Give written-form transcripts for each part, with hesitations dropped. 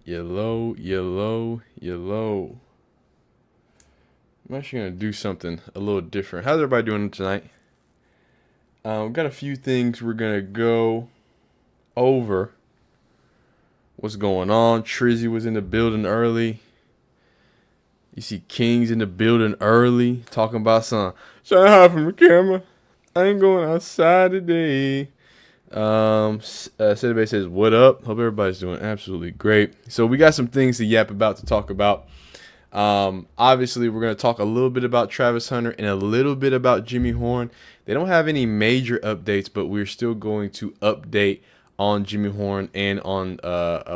Yellow, yellow, yellow. I'm actually going to do something a little different. How's everybody doing tonight? We've got a few things we're going to go over. What's going on? Trizzy was in the building early. You see King's in the building early. Talking about some, trying to hide from the camera. I ain't going outside today. Shedeur says, what up? Hope everybody's doing absolutely great. So we got some things to yap about, to talk about. Obviously, we're going to talk a little bit about Travis Hunter and a little bit about Jimmy Horn. They don't have any major updates, but we're still going to update on Jimmy Horn and on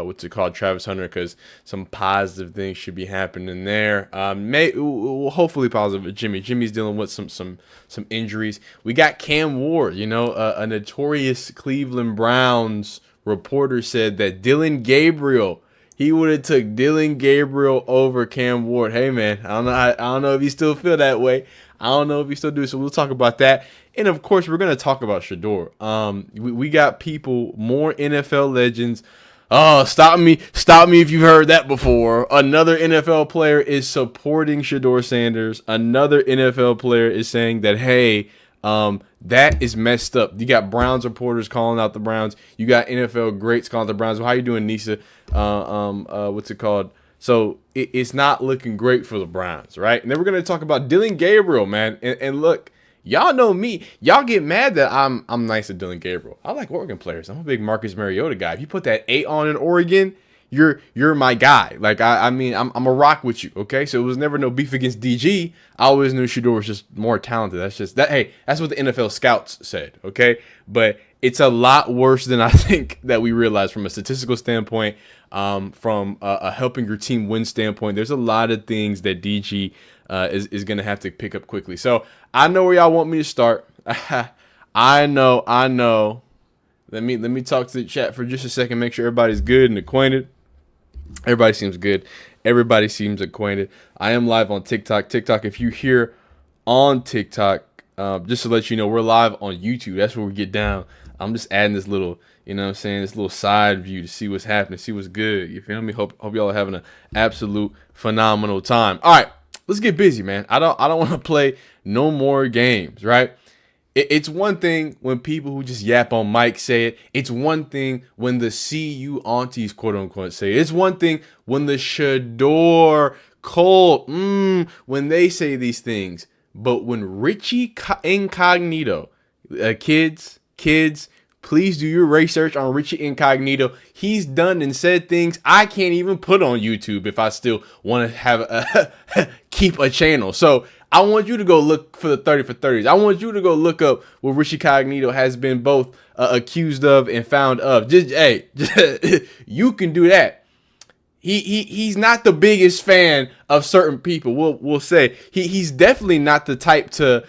what's it called, Travis Hunter, because some positive things should be happening there. Hopefully positive with Jimmy. Jimmy's dealing with some injuries. We got Cam Ward, a notorious Cleveland Browns reporter said that Gabriel, he would have took Dillon Gabriel over Cam Ward. Hey man, I don't know if you still feel that way. I don't know if you still do. So we'll talk about that. And of course, we're going to talk about Shedeur. We got people, more NFL legends. Oh, stop me if you've heard that before. Another NFL player is supporting Shedeur Sanders. Another NFL player is saying that, hey, that is messed up. You got Browns reporters calling out the Browns. You got NFL greats calling out the Browns. Well, how you doing, Nisa? What's it called? So it's not looking great for the Browns, right? And then we're going to talk about Dillon Gabriel, man. And look, y'all know me. Y'all get mad that I'm nice to Dillon Gabriel. I like Oregon players. I'm a big Marcus Mariota guy. If you put that 8 on in Oregon, you're my guy. Like, I mean, I'm a rock with you, okay? So it was never no beef against DG. I always knew Shedeur was just more talented. That's just that. Hey, that's what the NFL scouts said, okay? But it's a lot worse than I think that we realize from a statistical standpoint, from a helping your team win standpoint. There's a lot of things that DG is going to have to pick up quickly. So I know where y'all want me to start. I know. Let me talk to the chat for just a second. Make sure everybody's good and acquainted. Everybody seems good. Everybody seems acquainted. I am live on TikTok. If you're here on TikTok, just to let you know, we're live on YouTube. That's where we get down. I'm just adding this little, this little side view to see what's happening, see what's good. You feel me? Hope y'all are having an absolute phenomenal time. All right, let's get busy, man. I don't want to play no more games, right? It's one thing when people who just yap on mic say it. It's one thing when the CU aunties, quote unquote, say it. It's one thing when the Shedeur cult, when they say these things. But when Richie Incognito, kids, please do your research on Richie Incognito. He's done and said things I can't even put on YouTube if I still want to have keep a channel. So I want you to go look for the 30 for 30s. I want you to go look up what Richie Incognito has been both accused of and found of. You can do that. He's not the biggest fan of certain people. We'll say he's definitely not the type to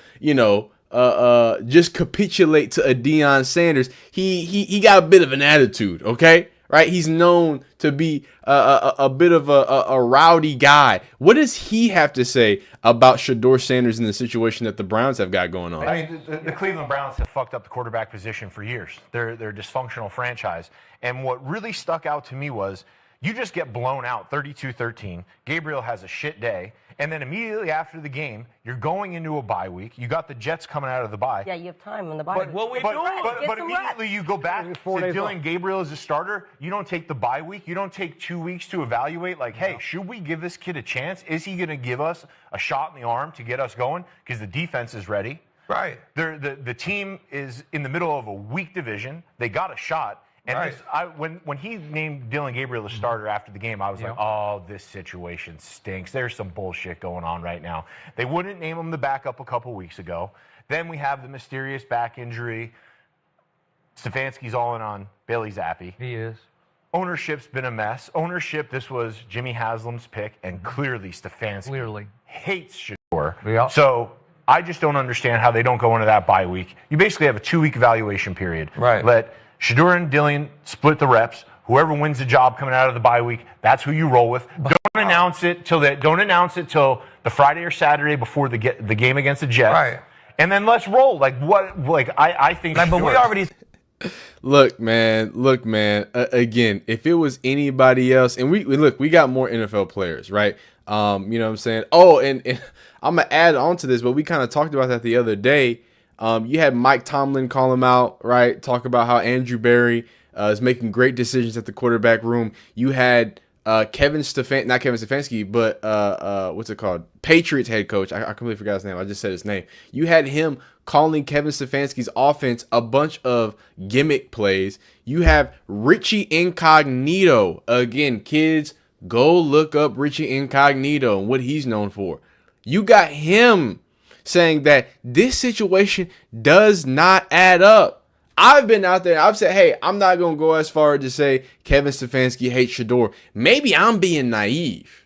just capitulate to a Deion Sanders. He got a bit of an attitude, okay? Right? He's known to be a bit of a rowdy guy. What does he have to say about Shedeur Sanders in the situation that the Browns have got going on? I mean, the Cleveland Browns have fucked up the quarterback position for years. They're a dysfunctional franchise. And what really stuck out to me was you just get blown out 32-13. Gabriel has a shit day. And then immediately after the game, you're going into a bye week. You got the Jets coming out of the bye. Yeah, you have time in the bye. But immediately you go back to Dillon Gabriel as a starter. You don't take the bye week. You don't take 2 weeks to evaluate. Like, hey, should we give this kid a chance? Is he going to give us a shot in the arm to get us going? Because the defense is ready. Right. The team is in the middle of a weak division. They got a shot. And right. When he named Dillon Gabriel the starter after the game, I was like, oh, this situation stinks. There's some bullshit going on right now. They wouldn't name him the backup a couple weeks ago. Then we have the mysterious back injury. Stefanski's all in on Bailey Zappi. He is. Ownership's been a mess. This was Jimmy Haslam's pick, and clearly Stefanski hates Shedeur. Yeah. So I just don't understand how they don't go into that bye week. You basically have a 2-week evaluation period. Right. Let Shedeur and Dillon split the reps. Whoever wins the job coming out of the bye week, that's who you roll with. Don't announce it till the Friday or Saturday before the game against the Jets. Right. And then let's roll. I think. But we already. Look, man. Again, if it was anybody else, and we got more NFL players, right? You know what I'm saying? Oh, and I'm gonna add on to this, but we kind of talked about that the other day. You had Mike Tomlin call him out, right? Talk about how Andrew Berry is making great decisions at the quarterback room. You had not Kevin Stefanski, but what's it called? Patriots head coach. I completely forgot his name. I just said his name. You had him calling Kevin Stefanski's offense a bunch of gimmick plays. You have Richie Incognito. Again, kids, go look up Richie Incognito and what he's known for. You got him saying that this situation does not add up. I've been out there. I've said, hey, I'm not going to go as far as to say Kevin Stefanski hates Shedeur. Maybe I'm being naive.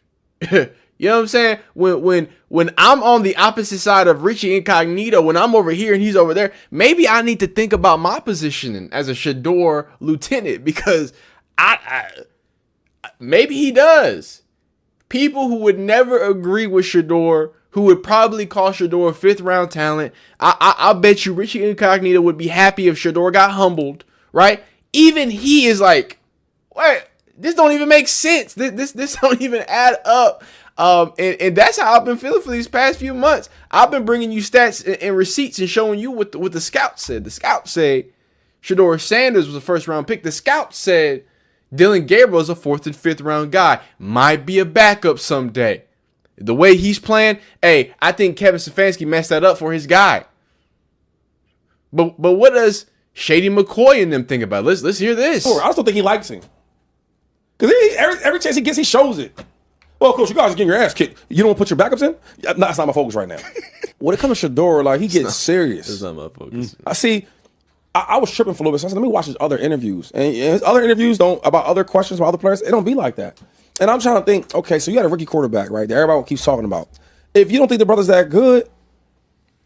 You know what I'm saying? When I'm on the opposite side of Richie Incognito, when I'm over here and he's over there, maybe I need to think about my positioning as a Shedeur lieutenant, because maybe he does. People who would never agree with Shedeur, who would probably call Shedeur a fifth-round talent. I bet you Richie Incognito would be happy if Shedeur got humbled, right? Even he is like, wait, this don't even make sense. This don't even add up. And that's how I've been feeling for these past few months. I've been bringing you stats and receipts and showing you what the scouts said. The scouts said Shedeur Sanders was a first-round pick. The scouts said Dillon Gabriel is a fourth and fifth round guy. Might be a backup someday. The way he's playing, hey, I think Kevin Stefanski messed that up for his guy. But what does Shady McCoy and them think about it? Let's hear this. I still think he likes him. Because every chance he gets, he shows it. Well, coach, you guys are getting your ass kicked. You don't put your backups in? That's not my focus right now. When it comes to Shedeur, like, he gets serious. It's not my focus. I see. I was tripping for a little bit. So I said, let me watch his other interviews. And his other interviews about other questions about other players, it don't be like that. And I'm trying to think, okay, so you got a rookie quarterback, right? That everybody keeps talking about. If you don't think the brother's that good,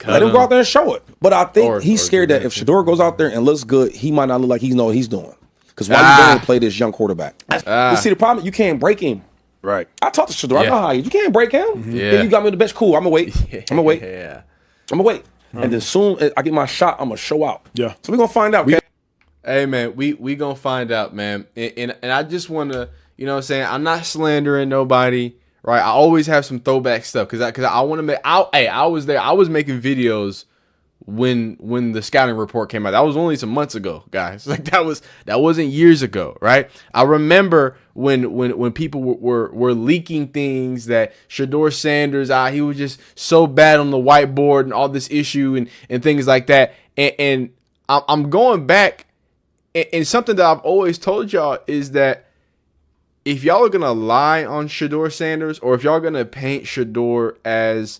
let him go out there and show it. But I think he's scared that if Shedeur goes out there and looks good, he might not look like he knows what he's doing. Because why you going to play this young quarterback? You see, the problem, you can't break him. Right. I talked to Shedeur. I know how you can't break him. Yeah. Then you got me on the bench. Cool, I'm going to wait. I'm going to wait. Yeah. I'm going to wait. And then soon as I get my shot, I'm going to show out. Yeah. So we're going to find out. Hey, man, we going to find out, man. And I just want to, you know what I'm saying? I'm not slandering nobody, right? I always have some throwback stuff because I want to make. I was there. I was making videos when the scouting report came out. That was only some months ago, guys. Like that wasn't years ago, right? I remember when people were leaking things that Shedeur Sanders, he was just so bad on the whiteboard and all this issue and things like that. And I'm going back, and something that I've always told y'all is that if y'all are gonna lie on Shedeur Sanders, or if y'all gonna paint Shedeur as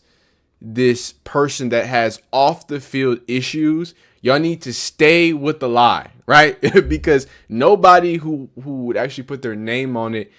this person that has off the field issues, y'all need to stay with the lie, right? Because nobody who would actually put their name on it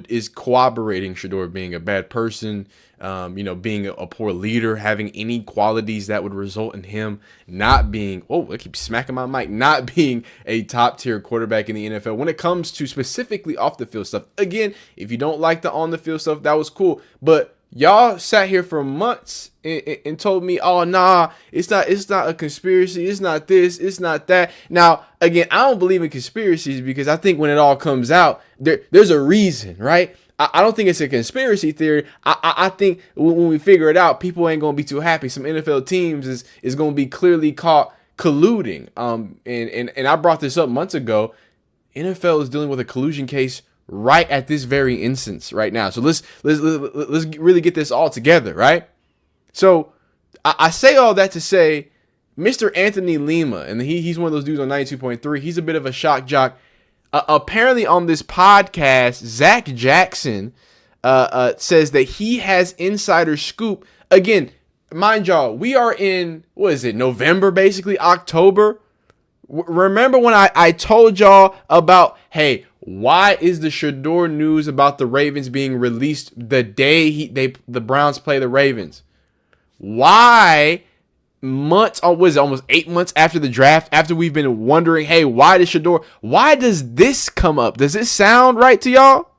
is corroborating Shedeur being a bad person, being a poor leader, having any qualities that would result in him not being, I keep smacking my mic, not being a top tier quarterback in the NFL. When it comes to specifically off the field stuff, again, if you don't like the on the field stuff, that was cool, but y'all sat here for months and told me, oh, nah, it's not a conspiracy. It's not this. It's not that. Now, again, I don't believe in conspiracies because I think when it all comes out, there's a reason, right? I don't think it's a conspiracy theory. I think when we figure it out, people ain't going to be too happy. Some NFL teams is going to be clearly caught colluding. And I brought this up months ago. NFL is dealing with a collusion case right at this very instance right now. So let's really get this all together, right? So I say all that to say, Mr. Anthony Lima, and he's one of those dudes on 92.3. He's a bit of a shock jock. Apparently on this podcast, Zach Jackson says that he has insider scoop. Again, mind y'all, we are in, November, basically, October. Remember when I told y'all about, hey, why is the Shedeur news about the Ravens being released the day the Browns play the Ravens? Why almost 8 months after the draft, after we've been wondering, hey, why does this come up? Does it sound right to y'all?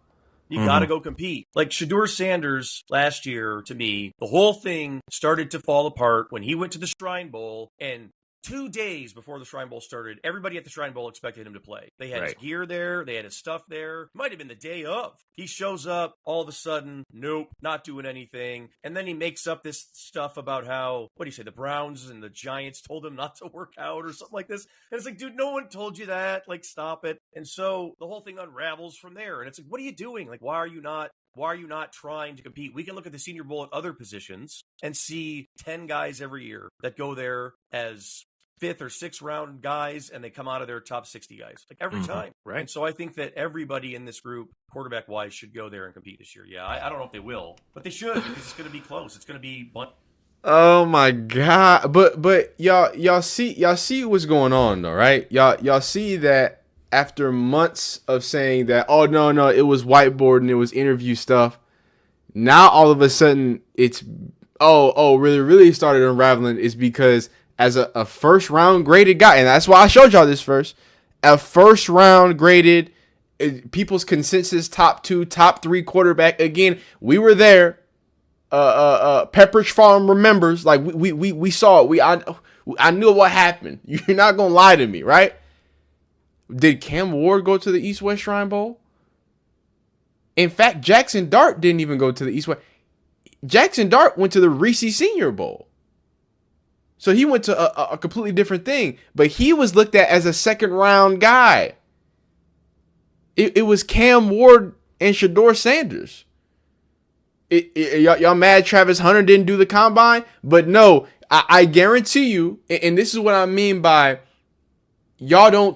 You got to go compete. Like Shedeur Sanders last year, to me, the whole thing started to fall apart when he went to the Shrine Bowl and 2 days before the Shrine Bowl started, everybody at the Shrine Bowl expected him to play. They had his gear there. They had his stuff there. Might have been the day of. He shows up, all of a sudden, nope, not doing anything. And then he makes up this stuff about how, what do you say, the Browns and the Giants told him not to work out or something like this. And it's like, dude, no one told you that. Like, stop it. And so the whole thing unravels from there. And it's like, what are you doing? Like, why are you not trying to compete? We can look at the Senior Bowl at other positions and see 10 guys every year that go there as 5th or 6th round guys, and they come out of their top 60 guys, like every time. Right. And so I think that everybody in this group, quarterback wise, should go there and compete this year. Yeah, I don't know if they will, but they should, because it's going to be close. It's going to be Oh my God. But y'all see what's going on though, right? Y'all see that after months of saying that, oh no, it was whiteboard and it was interview stuff. Now all of a sudden it's really started unraveling is because as a first round graded guy, and that's why I showed y'all this first, a first round graded people's consensus top 2, top 3 quarterback. Again, we were there. Pepperidge Farm remembers, like we saw it. I knew what happened. You're not gonna lie to me, right? Did Cam Ward go to the East-West Shrine Bowl? In fact, Jackson Dart didn't even go to the East-West. Jackson Dart went to the Reese Senior Bowl. So he went to a completely different thing. But he was looked at as a second-round guy. It was Cam Ward and Shedeur Sanders. Y'all mad Travis Hunter didn't do the combine? But no, I guarantee you, and this is what I mean by y'all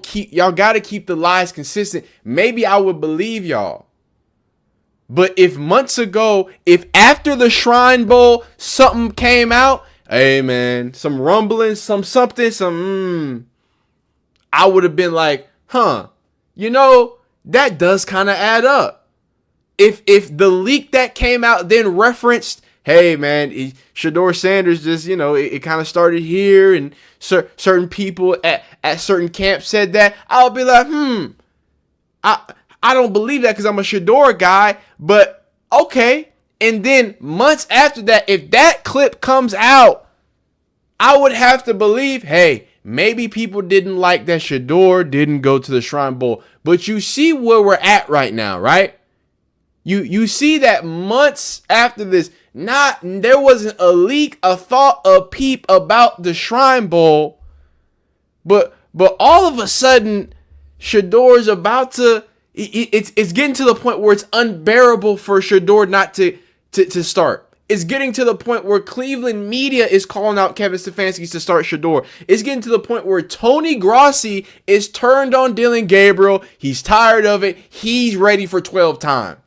got to keep the lies consistent. Maybe I would believe y'all. But if months ago, if after the Shrine Bowl, something came out, hey man, some rumbling, something, I would have been like, that does kind of add up. If the leak that came out then referenced, hey man, Shedeur Sanders just, it kind of started here and certain people at certain camps said that, I'll be like, I don't believe that because I'm a Shedeur guy, but okay. And then months after that, if that clip comes out, I would have to believe, hey, maybe people didn't like that Shedeur didn't go to the Shrine Bowl. But you see where we're at right now, right? You see that months after this, there wasn't a leak, a thought, a peep about the Shrine Bowl, but all of a sudden, Shedeur's about to. It's getting to the point where it's unbearable for Shedeur not to start. It's getting to the point where Cleveland media is calling out Kevin Stefanski to start Shedeur. It's getting to the point where Tony Grossi is turned on Dillon Gabriel. He's tired of it. He's ready for 12 time.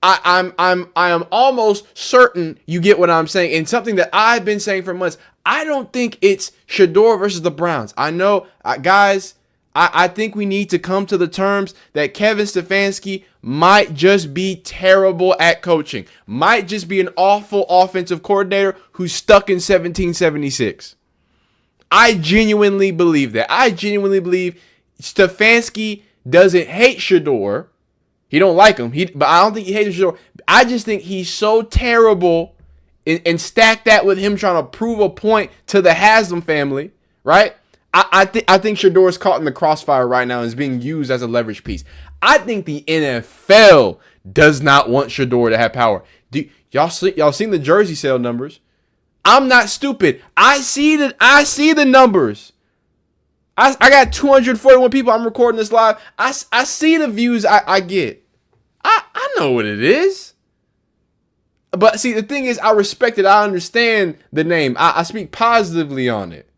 I am almost certain you get what I'm saying, and something that I've been saying for months. I don't think it's Shedeur versus the Browns. I know, guys. I think we need to come to the terms that Kevin Stefanski might just be terrible at coaching. Might just be an awful offensive coordinator who's stuck in 1776. I genuinely believe that. I genuinely believe Stefanski doesn't hate Shedeur. He don't like him. But I don't think he hates Shedeur. I just think he's so terrible, and stack that with him trying to prove a point to the Haslam family, right? I think Shedeur is caught in the crossfire right now and is being used as a leverage piece. I think the NFL does not want Shedeur to have power. Y'all seen the jersey sale numbers? I'm not stupid. I see the numbers. I got 241 people. I'm recording this live. I see the views I get. I know what it is. But see, the thing is, I respect it. I understand the name. I speak positively on it.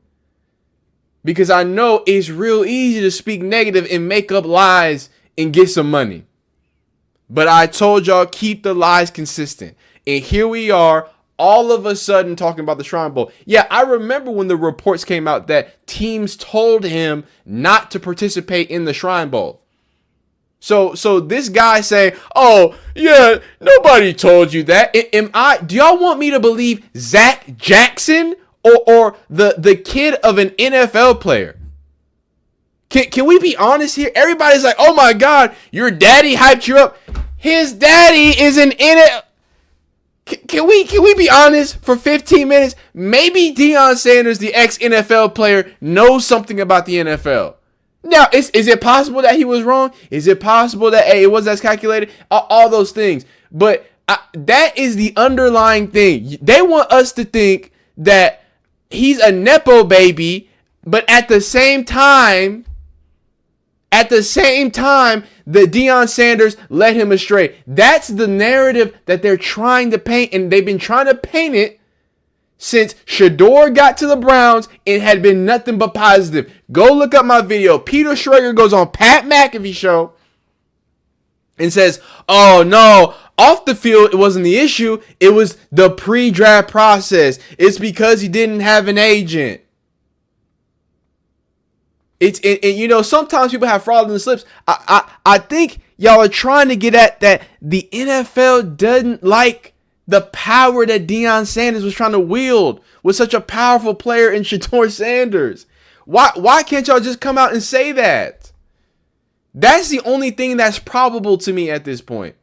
Because I know it's real easy to speak negative and make up lies and get some money. But I told y'all, keep the lies consistent. And here we are, all of a sudden talking about the Shrine Bowl. Yeah, I remember when the reports came out that teams told him not to participate in the Shrine Bowl. So this guy saying, oh, yeah, nobody told you that. Do y'all want me to believe Zach Jackson? Or the kid of an NFL player? Can we be honest here? Everybody's like, oh my God, your daddy hyped you up. His daddy is an NFL. Can we be honest for 15 minutes? Maybe Deion Sanders, the ex-NFL player, knows something about the NFL. Now, is it possible that he was wrong? Is it possible that it wasn't as calculated? All those things. But that is the underlying thing. They want us to think that he's a Nepo baby, but at the same time, the Deion Sanders led him astray. That's the narrative that they're trying to paint, and they've been trying to paint it since Shedeur got to the Browns. It had been nothing but positive. Go look up my video. Peter Schrager goes on Pat McAfee show and says, oh no, off the field, it wasn't the issue. It was the pre-draft process. It's because he didn't have an agent. Sometimes people have fraudulent slips. I think y'all are trying to get at that the NFL doesn't like the power that Deion Sanders was trying to wield with such a powerful player in Shedeur Sanders. Why can't y'all just come out and say that? That's the only thing that's probable to me at this point.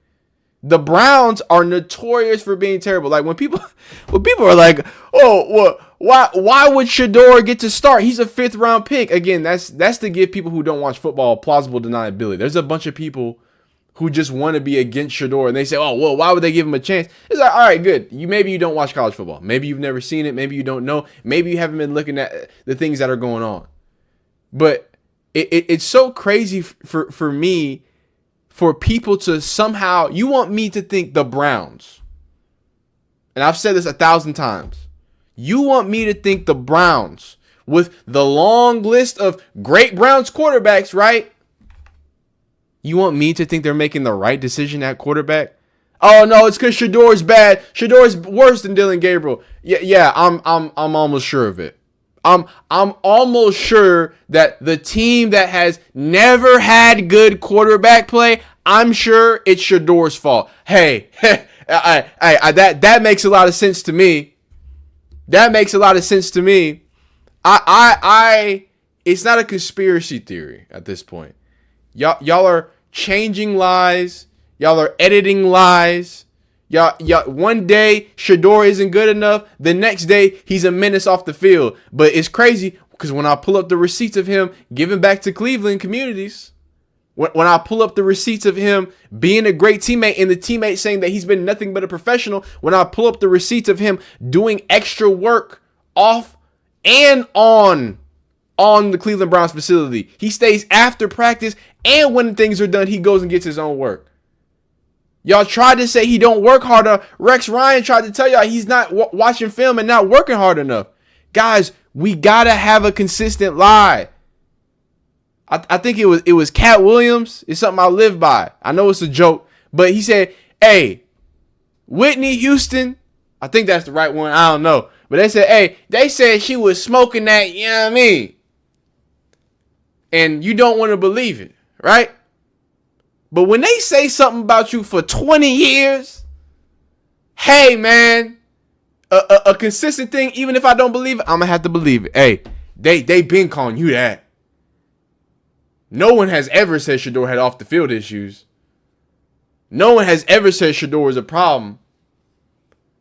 The Browns are notorious for being terrible. Like when people are like, oh, well, why would Shedeur get to start? He's a 5th round pick. Again, that's to give people who don't watch football plausible deniability. There's a bunch of people who just want to be against Shedeur and they say, oh, well, why would they give him a chance? It's like, all right, good. Maybe you don't watch college football. Maybe you've never seen it. Maybe you don't know. Maybe you haven't been looking at the things that are going on. But it's so crazy for me. For people to somehow, you want me to think the Browns, and I've said this 1,000 times, you want me to think the Browns with the long list of great Browns quarterbacks, right? You want me to think they're making the right decision at quarterback? Oh no, it's because Shedeur's bad. Shedeur's worse than Dillon Gabriel. Yeah, I'm almost sure of it. I'm almost sure that the team that has never had good quarterback play, I'm sure it's Shedeur's fault. Hey, that makes a lot of sense to me. That makes a lot of sense to me. It's not a conspiracy theory at this point. Y'all are changing lies. Y'all are editing lies. Y'all, one day Shedeur isn't good enough. The next day he's a menace off the field. But it's crazy because when I pull up the receipts of him giving back to Cleveland communities, when I pull up the receipts of him being a great teammate and the teammate saying that he's been nothing but a professional, when I pull up the receipts of him doing extra work off and on the Cleveland Browns facility, he stays after practice, and when things are done, he goes and gets his own work. Y'all tried to say he don't work harder. Rex Ryan tried to tell y'all he's not watching film and not working hard enough. Guys, we gotta have a consistent lie. I think it was Cat Williams. It's something I live by. I know it's a joke, but he said, hey, Whitney Houston, I think that's the right one. I don't know. But they said, hey, they said she was smoking that, you know what I mean? And you don't want to believe it, right? But when they say something about you for 20 years, hey, man, a consistent thing, even if I don't believe it, I'm going to have to believe it. Hey, they been calling you that. No one has ever said Shedeur had off the field issues. No one has ever said Shedeur was a problem.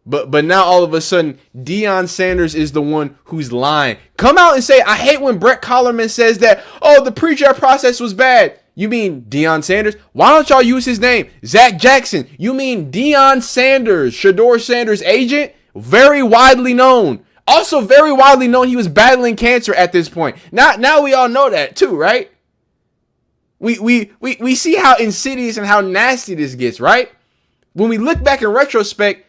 But now all of a sudden, Deion Sanders is the one who's lying. Come out and say, I hate when Brett Collerman says that, oh, the pre-draft process was bad. You mean Deion Sanders? Why don't y'all use his name? Zach Jackson. You mean Deion Sanders, Shedeur Sanders' agent? Very widely known. Also very widely known he was battling cancer at this point. Now we all know that too, right? We see how insidious and how nasty this gets, right? When we look back in retrospect,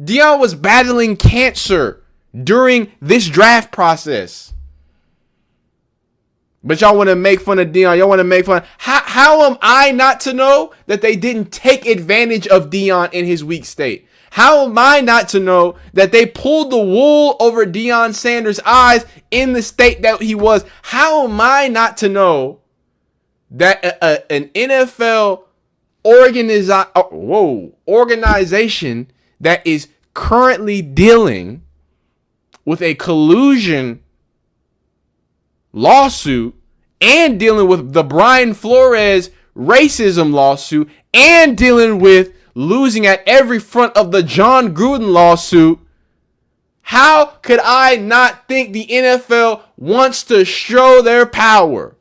Deion was battling cancer during this draft process. But y'all want to make fun of Deion. Y'all want to make fun. How am I not to know that they didn't take advantage of Deion in his weak state? How am I not to know that they pulled the wool over Deion Sanders' eyes in the state that he was? How am I not to know that an NFL organization that is currently dealing with a collusion lawsuit and dealing with the Brian Flores racism lawsuit and dealing with losing at every front of the John Gruden lawsuit, how could I not think the NFL wants to show their power?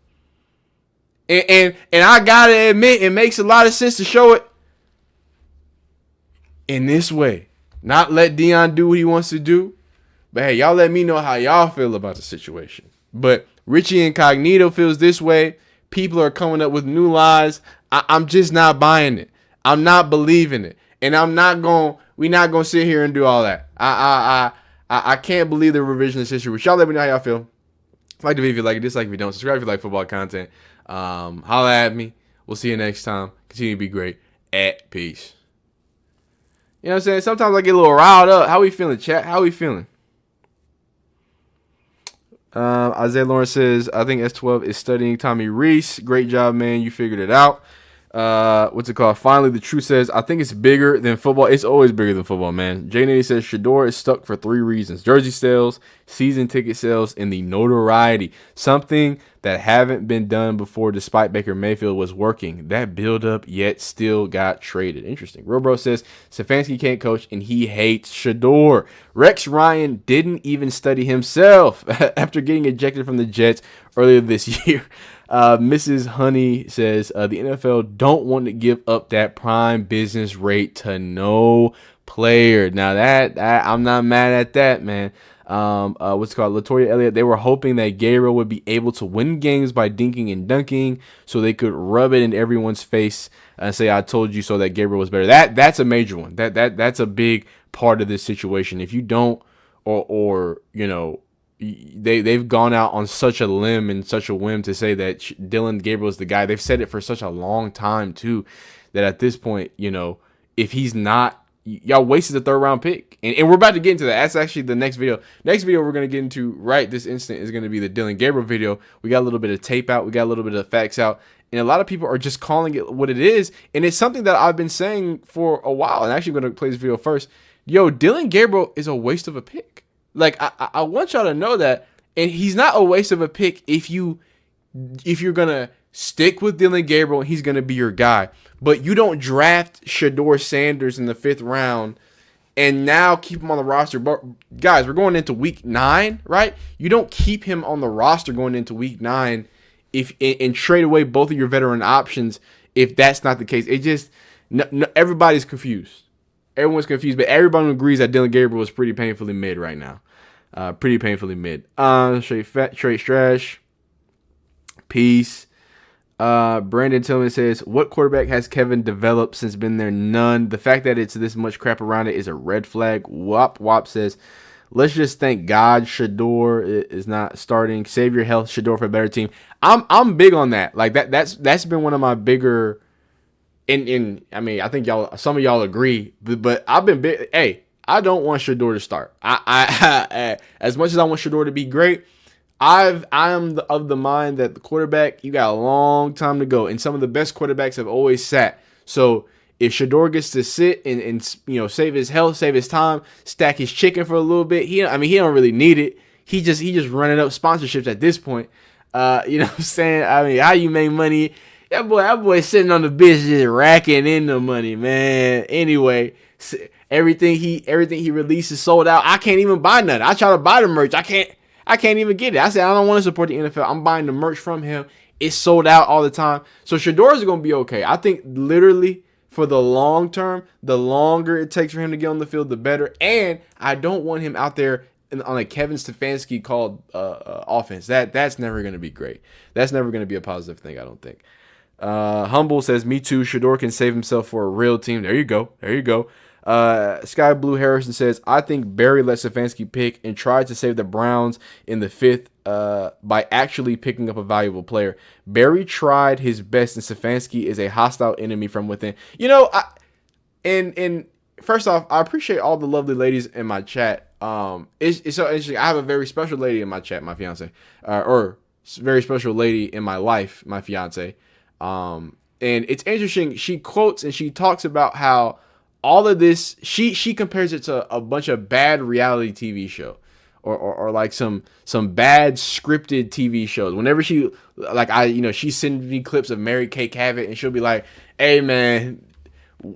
And I gotta admit, it makes a lot of sense to show it in this way. Not let Deion do what he wants to do. But hey, y'all let me know how y'all feel about the situation. But Richie Incognito feels this way. People are coming up with new lies. I'm just not buying it. I'm not believing it. And we're not gonna sit here and do all that. I can't believe the revisionist history. Which y'all let me know how y'all feel. Like the video if you like it, dislike if you don't. Subscribe if you like football content. Holla at me. We'll see you next time. Continue to be great. Peace. You know what I'm saying? Sometimes I get a little riled up. How we feeling, chat? How we feeling? Isaiah Lawrence says, I think S12 is studying Tommy Reese. Great job, man. You figured it out. What's it called? Finally, the truth says, I think it's bigger than football. It's always bigger than football, man. J90 says, Shedeur is stuck for 3 reasons. Jersey sales, season ticket sales, and the notoriety. Something that haven't been done before despite Baker Mayfield was working. That build-up yet still got traded. Interesting. Real Bro says, Stefanski can't coach, and he hates Shedeur. Rex Ryan didn't even study himself after getting ejected from the Jets earlier this year. Mrs. Honey says the NFL don't want to give up that prime business rate to no player. Now that I'm not mad at that, man. What's it called? Latoya Elliott. They were hoping that Gabriel would be able to win games by dinking and dunking, so they could rub it in everyone's face and say, "I told you so." That Gabriel was better. That's a major one. That's a big part of this situation. If you don't, or you know. They've gone out on such a limb and such a whim to say that Dillon Gabriel is the guy. They've said it for such a long time too, that at this point, you know, if he's not, y'all wasted the 3rd round pick. And we're about to get into that. That's actually the next video. Next video we're going to get into right this instant is going to be the Dillon Gabriel video. We got a little bit of tape out. We got a little bit of facts out. And a lot of people are just calling it what it is. And it's something that I've been saying for a while. And actually I'm going to play this video first. Yo, Dillon Gabriel is a waste of a pick. Like, I want y'all to know that. And he's not a waste of a pick if you're going to stick with Dillon Gabriel and he's going to be your guy. But you don't draft Shedeur Sanders in the 5th round and now keep him on the roster. But guys, we're going into week 9, right? You don't keep him on the roster going into week 9 and trade away both of your veteran options if that's not the case. It just, everybody's confused. Everyone's confused, but everyone agrees that Dillon Gabriel is pretty painfully mid right now. Pretty painfully mid. Straight trash. Peace. Brandon Tillman says, what quarterback has Kevin developed since been there? None. The fact that it's this much crap around it is a red flag. Wop says, let's just thank God Shedeur is not starting. Save your health, Shedeur, for a better team. I'm big on that. Like that's been one of my bigger. And I mean, I think some of y'all agree, but I've been big. Hey, I don't want Shedeur to start. I as much as I want Shedeur to be great, I am of the mind that the quarterback, you got a long time to go, and some of the best quarterbacks have always sat. So if Shedeur gets to sit and you know, save his health, save his time, stack his chicken for a little bit, he don't really need it. He just running up sponsorships at this point. You know what I'm saying? I mean, how you make money? That boy sitting on the bench just racking in the money, man. Anyway, everything he releases sold out. I can't even buy nothing. I try to buy the merch. I can't even get it. I said I don't want to support the NFL. I'm buying the merch from him. It's sold out all the time. So Shedeur is going to be okay. I think literally for the long term, the longer it takes for him to get on the field, the better. And I don't want him out there on a Kevin Stefanski called offense. That's never going to be great. That's never going to be a positive thing, I don't think. Humble says, me too. Shedeur can save himself for a real team. There you go. Sky Blue Harrison says, I think Barry let Stefanski pick and tried to save the Browns in the 5th by actually picking up a valuable player. Barry tried his best, and Stefanski is a hostile enemy from within. You know, and first off, I appreciate all the lovely ladies in my chat. It's so interesting. I have a very special lady in my chat, my fiance, or very special lady in my life, my fiance. And it's interesting. She quotes and she talks about how all of this, she compares it to a bunch of bad reality TV show or like some bad scripted TV shows. Whenever she, like, she sends me clips of Mary Kay Cabot and she'll be like, hey man,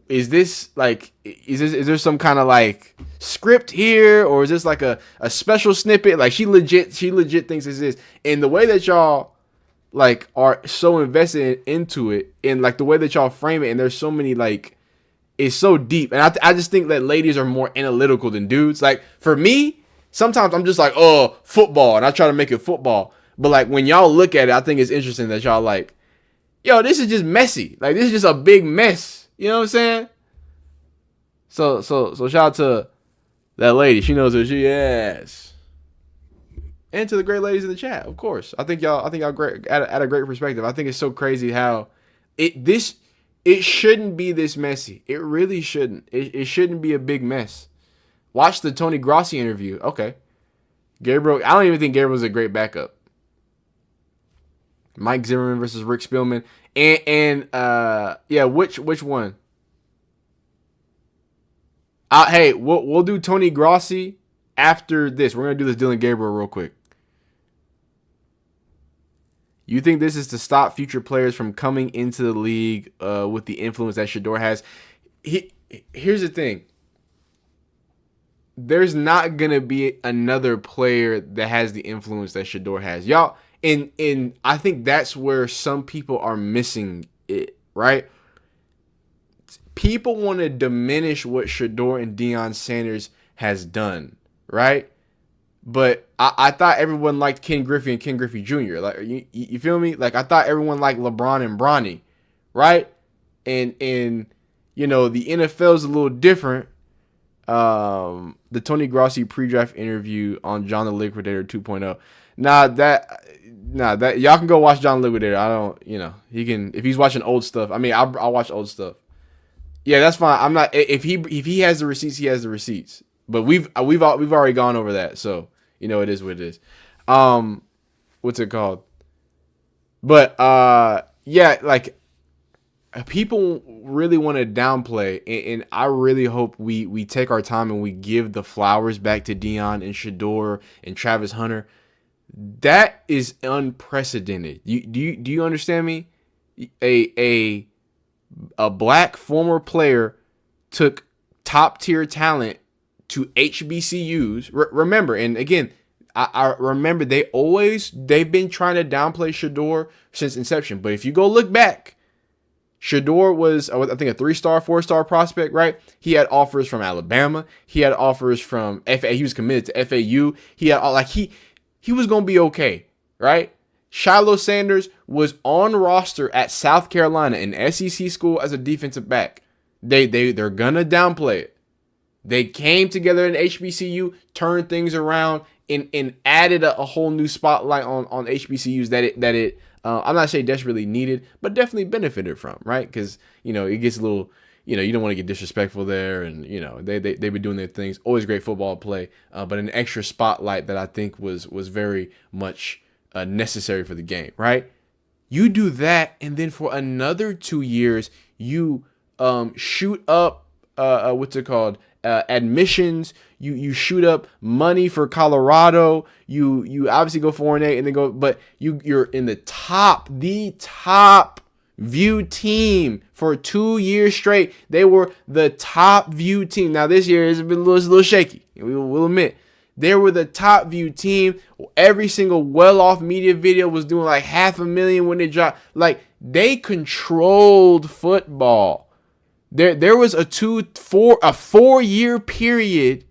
is this like is there some kind of like script here, or is this like a special snippet? Like she legit thinks this is, and the way that y'all like are so invested into it, and like the way that y'all frame it, and there's so many like it's so deep, and I just think that ladies are more analytical than dudes. Like for me, sometimes I'm just like, oh, football, and I try to make it football, but like when y'all look at it, I think it's interesting that y'all like, yo, this is just messy. Like this is just a big mess. You know what I'm saying? So shout out to that lady. She knows who she is. And to the great ladies in the chat, of course. I think y'all great at a great perspective. I think it's so crazy how it shouldn't be this messy. It really shouldn't. It shouldn't be a big mess. Watch the Tony Grossi interview. Okay. Gabriel, I don't even think Gabriel's a great backup. Mike Zimmerman versus Rick Spielman. And which one? Hey, we'll do Tony Grossi after this. We're gonna do this Dillon Gabriel real quick. You think this is to stop future players from coming into the league with the influence that Shedeur has? Here's the thing. There's not gonna be another player that has the influence that Shedeur has, y'all. And I think that's where some people are missing it, right? People want to diminish what Shedeur and Deion Sanders has done, right? But I thought everyone liked Ken Griffey and Ken Griffey Jr. Like you feel me? Like I thought everyone liked LeBron and Bronny, right? And you know the NFL is a little different. The Tony Grossi pre-draft interview on John the Liquidator 2.0. That y'all can go watch John Liquidator. I don't, he can if he's watching old stuff. I mean, I'll watch old stuff. Yeah, that's fine. I'm not if he has the receipts, he has the receipts. But we've already gone over that, so it is what it is. What's it called? But yeah, like people really want to downplay, and I really hope we take our time and we give the flowers back to Deion and Shedeur and Travis Hunter. That is unprecedented. Do you understand me? A black former player took top tier talent to HBCUs. Remember, and again, I remember they've been trying to downplay Shedeur since inception. But if you go look back, Shedeur was, I think, a 3-star, 4-star prospect, right? He had offers from Alabama. He had offers from FA. He was committed to FAU. He had he was going to be okay, right? Shiloh Sanders was on roster at South Carolina, an SEC school, as a defensive back. They're going to downplay it. They came together in HBCU, turned things around, and added a whole new spotlight on HBCUs that it I'm not saying desperately needed, but definitely benefited from, right? Because, it gets a little, you don't want to get disrespectful there, and, they've been doing their things. Always great football play, but an extra spotlight that I think was very much necessary for the game, right? You do that, and then for another 2 years, you shoot up, admissions. You shoot up money for Colorado. You obviously go 4-8 and then go, but you're in the top viewed team for 2 years straight. They were the top viewed team. Now this year has been a little shaky. We'll admit. They were the top viewed team. Every single well-off media video was doing like 500,000 when they dropped. Like they controlled football. There was a 4-year period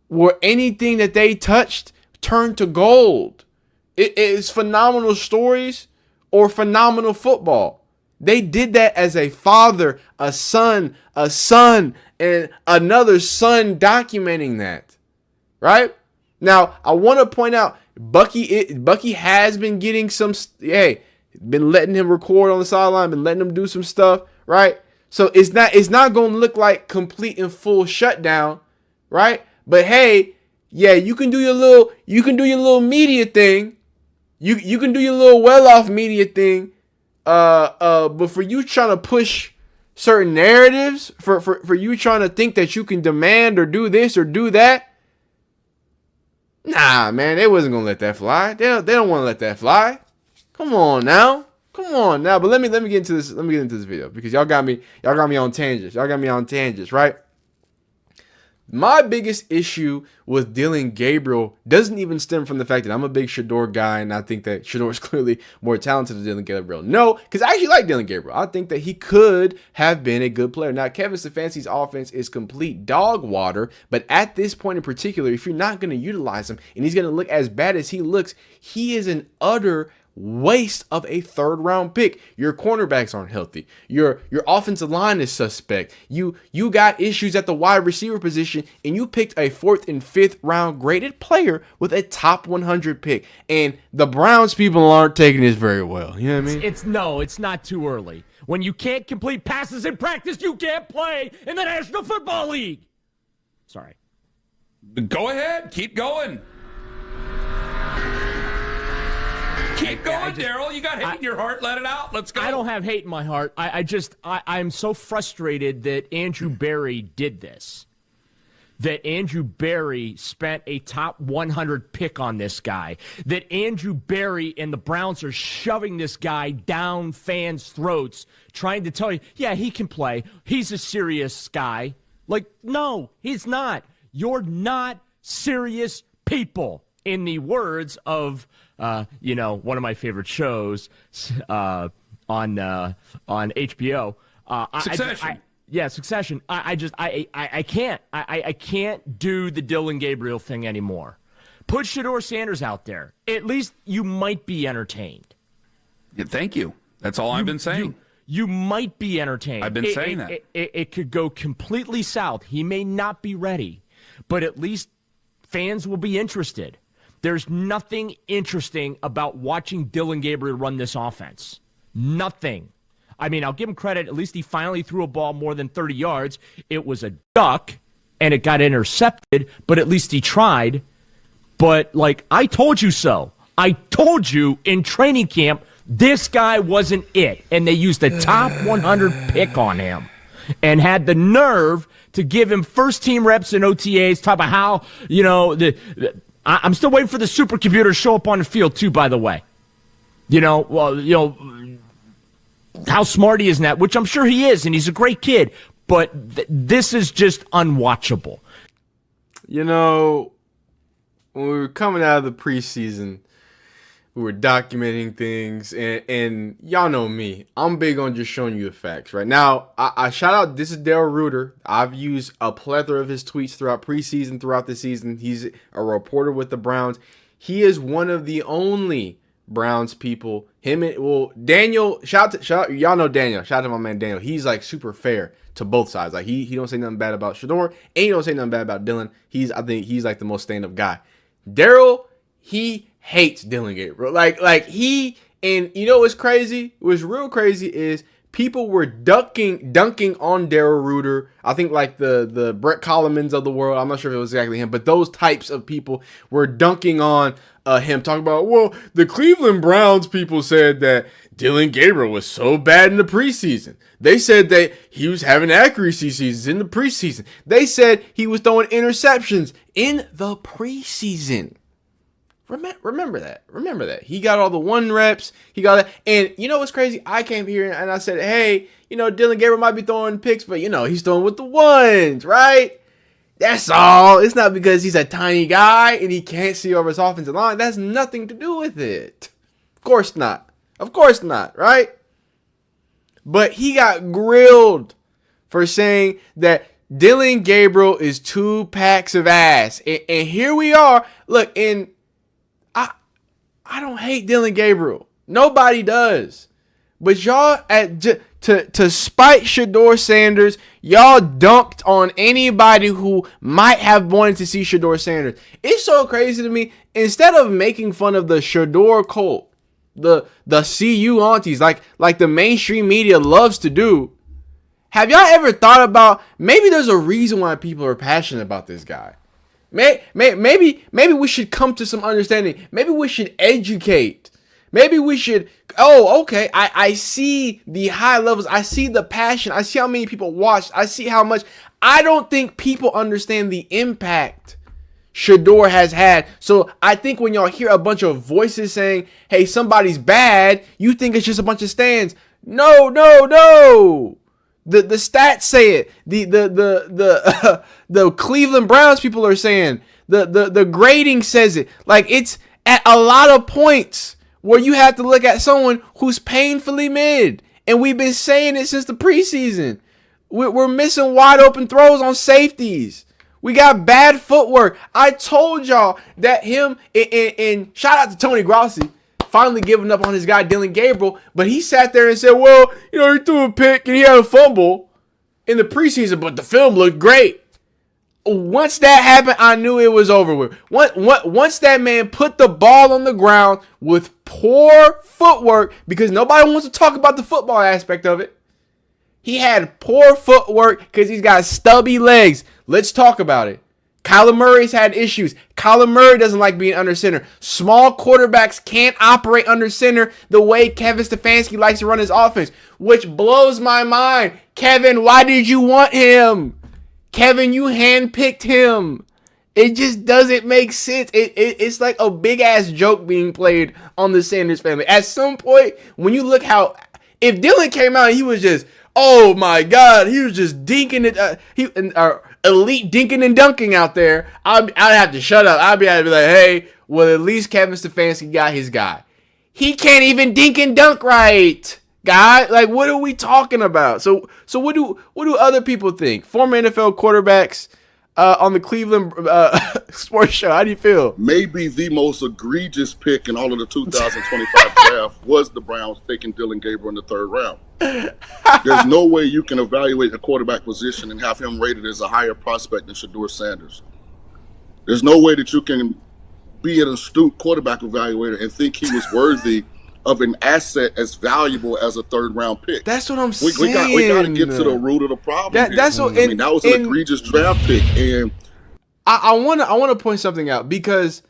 where anything that they touched turned to gold. It is phenomenal stories or phenomenal football. They did that as a father, a son, and another son documenting that. Right? Now, I want to point out Bucky has been getting been letting him record on the sideline, been letting him do some stuff, right? So it's not going to look like complete and full shutdown, right? But hey, yeah, you can do your little media thing. You can do your little well-off media thing. But for you trying to push certain narratives, for you trying to think that you can demand or do this or do that, nah, man, they wasn't gonna let that fly. They don't want to let that fly. Come on now. Come on now, but let me get into this. Let me get into this video because y'all got me on tangents. Y'all got me on tangents, right? My biggest issue with Dillon Gabriel doesn't even stem from the fact that I'm a big Shedeur guy and I think that Shedeur is clearly more talented than Dillon Gabriel. No, because I actually like Dillon Gabriel. I think that he could have been a good player. Now, Kevin Stefanski's offense is complete dog water, but at this point in particular, if you're not going to utilize him and he's going to look as bad as he looks, he is an utter waste of a third-round pick. Your cornerbacks aren't healthy. Your offensive line is suspect. You got issues at the wide receiver position, and you picked a 4th and 5th round graded player with a top 100 pick. And the Browns people aren't taking this very well. You know what I mean? It's not too early. When you can't complete passes in practice, you can't play in the National Football League. Sorry. Go ahead. Keep going. Keep going, Daryl. You got hate in your heart. Let it out. Let's go. I don't have hate in my heart. I'm so frustrated that Andrew Berry did this. That Andrew Berry spent a top 100 pick on this guy. That Andrew Berry and the Browns are shoving this guy down fans' throats, trying to tell you, yeah, he can play. He's a serious guy. Like, no, he's not. You're not serious people. In the words of, one of my favorite shows on HBO. Succession. Succession. I can't. I can't do the Dillon Gabriel thing anymore. Put Shedeur Sanders out there. At least you might be entertained. Yeah, thank you. That's all I've been saying. You might be entertained. I've been saying that. It could go completely south. He may not be ready, but at least fans will be interested. There's nothing interesting about watching Dillon Gabriel run this offense. Nothing. I mean, I'll give him credit. At least he finally threw a ball more than 30 yards. It was a duck, and it got intercepted, but at least he tried. But, I told you so. I told you in training camp this guy wasn't it, and they used a top 100 pick on him and had the nerve to give him first-team reps in OTAs, talk about how, I'm still waiting for the supercomputer to show up on the field, too, by the way. How smart he is in that, which I'm sure he is, and he's a great kid. But this is just unwatchable. When we were coming out of the preseason, we were documenting things, and y'all know me. I'm big on just showing you the facts, right? Now, I shout out, this is Darrell Reuter. I've used a plethora of his tweets throughout preseason, throughout the season. He's a reporter with the Browns. He is one of the only Browns people. Daniel, shout out, y'all know Daniel. Shout out to my man Daniel. He's super fair to both sides. He don't say nothing bad about Shedeur, and he don't say nothing bad about Dillon. I think he's the most stand-up guy. Daryl, he hates Dillon Gabriel. And you know what's crazy? What's real crazy is people were dunking on Darrell Reuter. I think the Brett Collemans of the world. I'm not sure if it was exactly him, but those types of people were dunking on him, talking about, well, the Cleveland Browns people said that Dillon Gabriel was so bad in the preseason. They said that he was having accuracy seasons in the preseason. They said he was throwing interceptions in the preseason. Remember that. He got all the 1 reps. He got that. And you know what's crazy? I came here and I said, hey, Dillon Gabriel might be throwing picks, but he's throwing with the 1s, right? That's all. It's not because he's a tiny guy and he can't see over his offensive line. That's nothing to do with it. Of course not, right? But he got grilled for saying that Dillon Gabriel is 2 packs of ass. And here we are. Look, I don't hate Dillon Gabriel. Nobody does. But y'all, to spite Shedeur Sanders, y'all dunked on anybody who might have wanted to see Shedeur Sanders. It's so crazy to me. Instead of making fun of the Shedeur cult, the CU aunties, like the mainstream media loves to do, have y'all ever thought about maybe there's a reason why people are passionate about this guy? Maybe we should come to some understanding. Maybe we should educate. Maybe we should, okay, I see the high levels. I see the passion. I see how many people watch. I see how much. I don't think people understand the impact Shedeur has had. So I think when y'all hear a bunch of voices saying, hey, somebody's bad, you think it's just a bunch of stands. No. The stats say it. The Cleveland Browns people are saying. The grading says it. Like, it's at a lot of points where you have to look at someone who's painfully mid. And we've been saying it since the preseason. We're missing wide open throws on safeties. We got bad footwork. I told y'all that him and shout out to Tony Grossi finally giving up on his guy Dillon Gabriel, but he sat there and said, well, he threw a pick and he had a fumble in the preseason, but the film looked great. Once that happened, I knew it was over with. Once that man put the ball on the ground with poor footwork, because nobody wants to talk about the football aspect of it. He had poor footwork because he's got stubby legs. Let's talk about it. Kyler Murray's had issues. Kyler Murray doesn't like being under center. Small quarterbacks can't operate under center the way Kevin Stefanski likes to run his offense, which blows my mind. Kevin, why did you want him? Kevin, you handpicked him. It just doesn't make sense. It's like a big-ass joke being played on the Sanders family. At some point, when you look how... If Dillon came out and he was just... Oh my God, he was just dinking it. Elite dinking and dunking out there. I'd have to shut up. I'd be like, hey, well, at least Kevin Stefanski got his guy. He can't even dink and dunk right, guy. Like, what are we talking about? So what do other people think? Former NFL quarterbacks on the Cleveland sports show. How do you feel? Maybe the most egregious pick in all of the 2025 draft was the Browns taking Dillon Gabriel in the 3rd round. There's no way you can evaluate the quarterback position and have him rated as a higher prospect than Shedeur Sanders. There's no way that you can be an astute quarterback evaluator and think he was worthy of an asset as valuable as a 3rd round pick. That's what I'm saying. We got to get to the root of the problem. That was an egregious draft pick, and I want to point something out because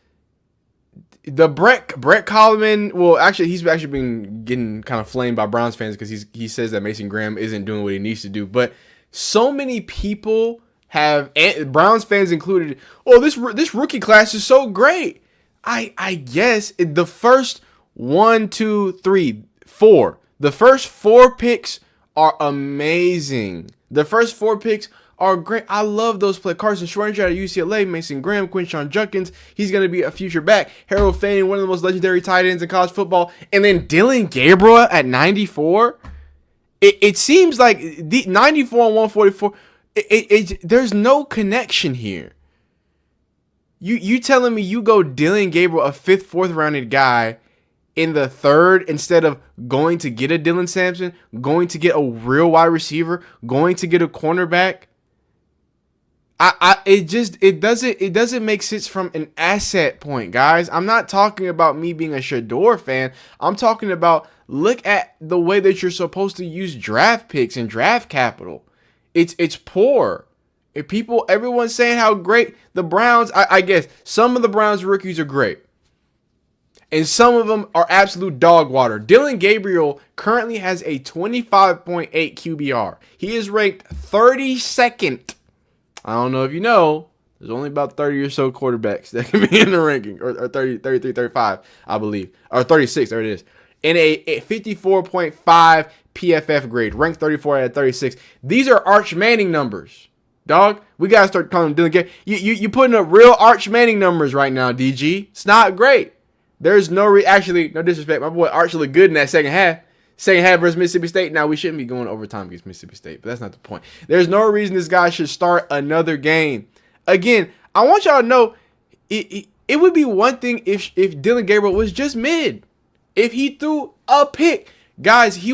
the Brett Coleman, well, actually, he's actually been getting kind of flamed by Browns fans because he says that Mason Graham isn't doing what he needs to do. But so many people have, Browns fans included, oh, this rookie class is so great. I guess the first 1, 2, 3, 4. The first 4 picks are amazing. The first 4 picks are great. I love those players. Carson Schwarzenegger out of UCLA, Mason Graham, Quinshon Judkins. He's going to be a future back. Harold Fanning, one of the most legendary tight ends in college football. And then Dillon Gabriel at 94. It seems like the 94 and 144, there's no connection here. You telling me you go Dillon Gabriel, a 5th, 4th rounded guy, in the 3rd instead of going to get a Dylan Sampson, going to get a real wide receiver, going to get a cornerback? It doesn't make sense from an asset point, guys. I'm not talking about me being a Shedeur fan. I'm talking about look at the way that you're supposed to use draft picks and draft capital. It's poor. Everyone's saying how great the Browns. I guess some of the Browns rookies are great. And some of them are absolute dog water. Dillon Gabriel currently has a 25.8 QBR. He is ranked 32nd. I don't know if you know, there's only about 30 or so quarterbacks that can be in the ranking. Or 30, 33, 35, I believe. Or 36, there it is. In a 54.5 PFF grade. Ranked 34 out of 36. These are Arch Manning numbers. Dog, we got to start calling him Dillon Gabriel. You putting up real Arch Manning numbers right now, DG. It's not great. There's actually, no disrespect. My boy Arch looked good in that second half. Second half versus Mississippi State. Now, we shouldn't be going overtime against Mississippi State, but that's not the point. There's no reason this guy should start another game. Again, I want y'all to know, it would be one thing if Dillon Gabriel was just mid. If he threw a pick. Guys, he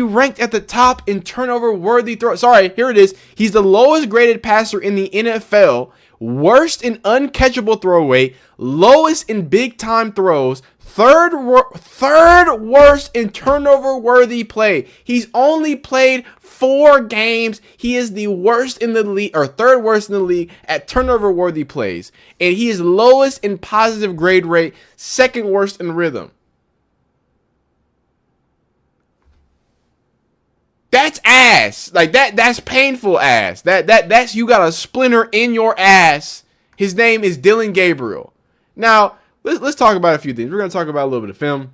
ranked at the top in turnover-worthy throws. Sorry, here it is. He's the lowest graded passer in the NFL. Worst in uncatchable throw rate, lowest in big-time throws, third worst in turnover-worthy play. He's only played 4 games. He is the worst in the league, or 3rd worst in the league at turnover-worthy plays. And he is lowest in positive grade rate, 2nd worst in rhythm. That's ass. ass. Like that's painful ass. That's you got a splinter in your ass. His name is Dillon Gabriel. Now, let's talk about a few things. We're gonna talk about a little bit of film.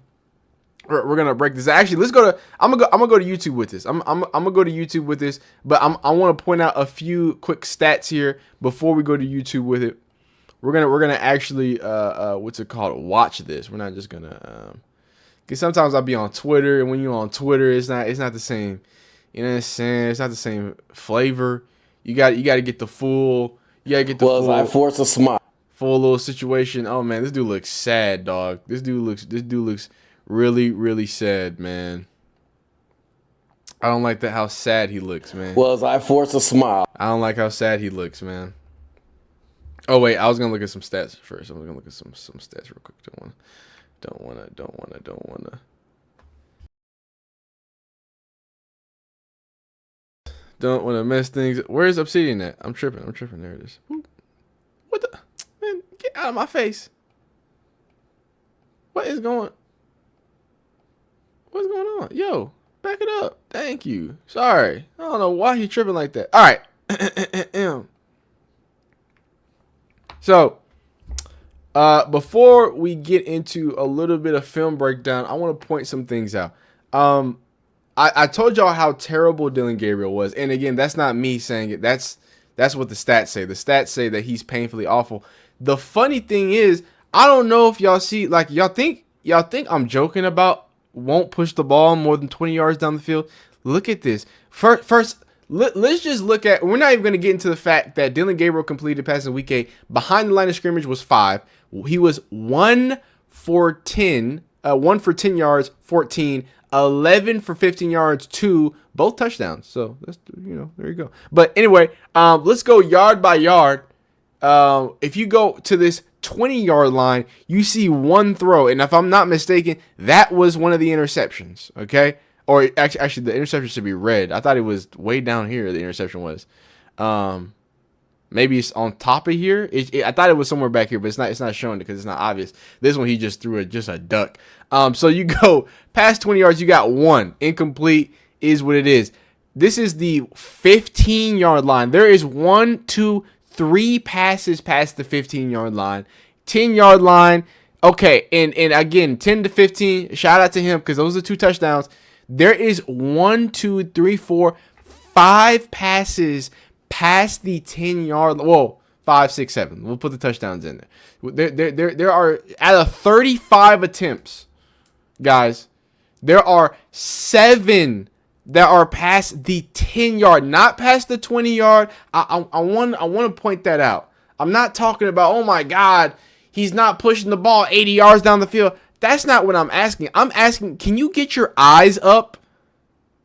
We're gonna break this. Actually, let's go to. I'm gonna go to YouTube with this. I'm gonna go to YouTube with this. But I want to point out a few quick stats here before we go to YouTube with it. We're gonna actually what's it called? Watch this. We're not just gonna because sometimes I'll be on Twitter, and when you're on Twitter, it's not the same. You know what I'm saying? It's not the same flavor. You got to get the full. You gotta get the full. I force a smile. Full little situation. Oh man, this dude looks sad, dog. This dude looks really, really sad, man. I don't like that how sad he looks, man. I force a smile. I don't like how sad he looks, man. Oh wait, I was gonna look at some stats first. I'm gonna look at some stats real quick. Don't wanna mess things. Where's Obsidian at? I'm tripping. There it is. What the man? Get out of my face. What's going on? Yo, back it up. Thank you. Sorry. I don't know why he tripping like that. All right. So, before we get into a little bit of film breakdown, I want to point some things out. I told y'all how terrible Dillon Gabriel was. And again, that's not me saying it. That's what the stats say. The stats say that he's painfully awful. The funny thing is, I don't know if y'all see, like, y'all think I'm joking about won't push the ball more than 20 yards down the field. Look at this. First, let's just look at, we're not even going to get into the fact that Dillon Gabriel completed passes in week 8. Behind the line of scrimmage was 5. He was 1 for 10 yards, 14, 11 for 15 yards, 2, both touchdowns. So that's, there you go. But anyway, let's go yard by yard. If you go to this 20-yard line, you see one throw, and if I'm not mistaken, that was one of the interceptions. Okay, or actually, the interception should be red. I thought it was way down here. The interception was, maybe it's on top of here. I thought it was somewhere back here, but it's not. It's not showing it because it's not obvious. This one he just threw just a duck. So you go past 20 yards, you got one incomplete. Is what it is. This is the 15-yard line. There is 1, 2, 3 passes past the 15-yard line, 10-yard line. Okay, and again, 10 to 15. Shout out to him because those are 2 touchdowns. There is 1, 2, 3, 4, 5 passes past the 10-yard. Whoa, 5, 6, 7. We'll put the touchdowns in there. There are out of 35 attempts, guys. There are 7 that are past the 10-yard, not past the 20-yard. I want to point that out. I'm not talking about, oh my God, he's not pushing the ball 80 yards down the field. That's not what I'm asking. I'm asking, can you get your eyes up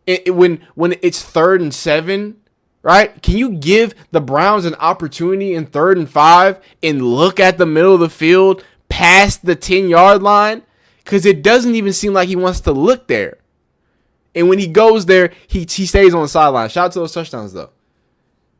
when it's 3rd and 7, right? Can you give the Browns an opportunity in 3rd and 5 and look at the middle of the field past the 10-yard line? Because it doesn't even seem like he wants to look there. And when he goes there, he stays on the sideline. Shout out to those touchdowns, though.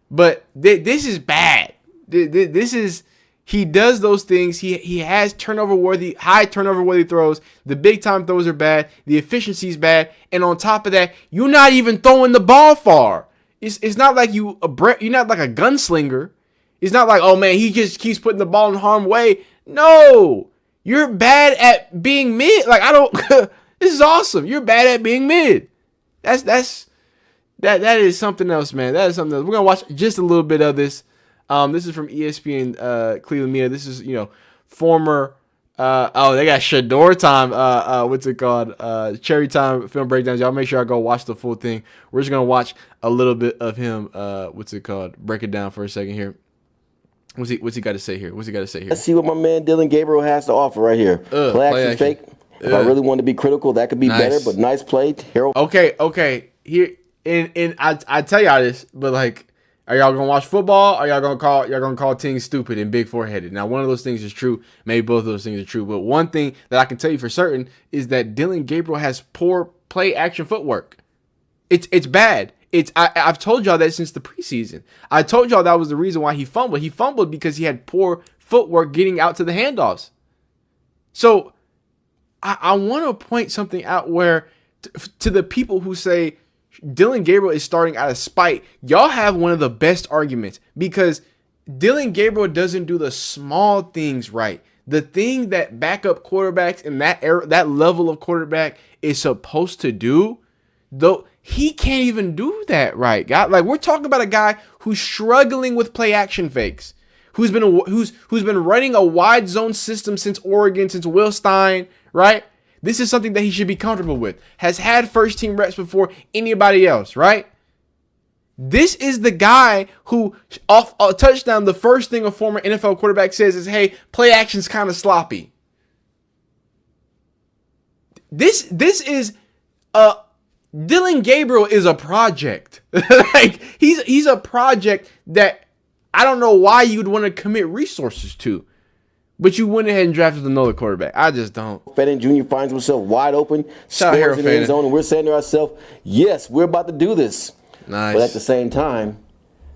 But this is bad. This is, he does those things. He has high turnover worthy throws. The big time throws are bad. The efficiency is bad. And on top of that, you're not even throwing the ball far. It's not like you're not like a gunslinger. It's not like, oh man, he just keeps putting the ball in harm's way. No, you're bad at being mid. Like this is awesome. You're bad at being mid. That is something else, man. That is something else. We're gonna watch just a little bit of this. This is from ESPN Cleveland Media. This is former. They got Shedeur time. What's it called? Cherry time film breakdowns. Y'all make sure I go watch the full thing. We're just gonna watch a little bit of him. What's it called? Break it down for a second here. What's he got to say here? Let's see what my man Dillon Gabriel has to offer right here. Play action fake. If I really want to be critical, that could be better, but nice play. Okay. Here, and I tell y'all this, but like, are y'all gonna watch football? Or y'all gonna call things stupid and big foreheaded? Now, one of those things is true. Maybe both of those things are true. But one thing that I can tell you for certain is that Dillon Gabriel has poor play action footwork. It's bad. I've told y'all that since the preseason. I told y'all that was the reason why he fumbled. He fumbled because he had poor footwork getting out to the handoffs. So I want to point something out where to the people who say, Dillon Gabriel is starting out of spite, y'all have one of the best arguments because Dillon Gabriel doesn't do the small things right. The thing that backup quarterbacks in that level of quarterback is supposed to do, though he can't even do that right. God, like we're talking about a guy who's struggling with play action fakes, who's been running a wide zone system since Oregon, since Will Stein, right? This is something that he should be comfortable with. Has had first team reps before anybody else, right? This is the guy who, off a touchdown, the first thing a former NFL quarterback says is, hey, play action's kind of sloppy. This is Dillon Gabriel is a project. Like he's a project that I don't know why you'd want to commit resources to. But you went ahead and drafted another quarterback. I just don't. Fenton Jr. finds himself wide open, scores in the end zone, and we're saying to ourselves, yes, we're about to do this. Nice. But at the same time,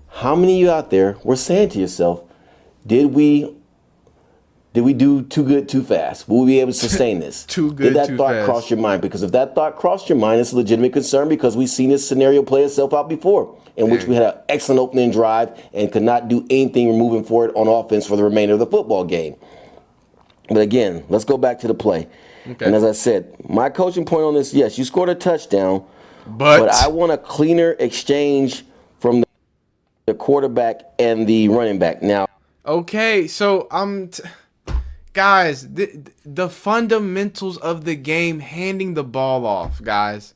how many of you out there were saying to yourself, did we do too good too fast? Will we be able to sustain this? Too good Did that too thought fast. cross your mind? Because if that thought crossed your mind, it's a legitimate concern because we've seen this scenario play itself out before, in which we had an excellent opening drive and could not do anything moving forward on offense for the remainder of the football game. But again, let's go back to the play. Okay. And as I said, my coaching point on this, yes, you scored a touchdown, but I want a cleaner exchange from the quarterback and the running back. Now, okay, so guys, the fundamentals of the game, handing the ball off, guys.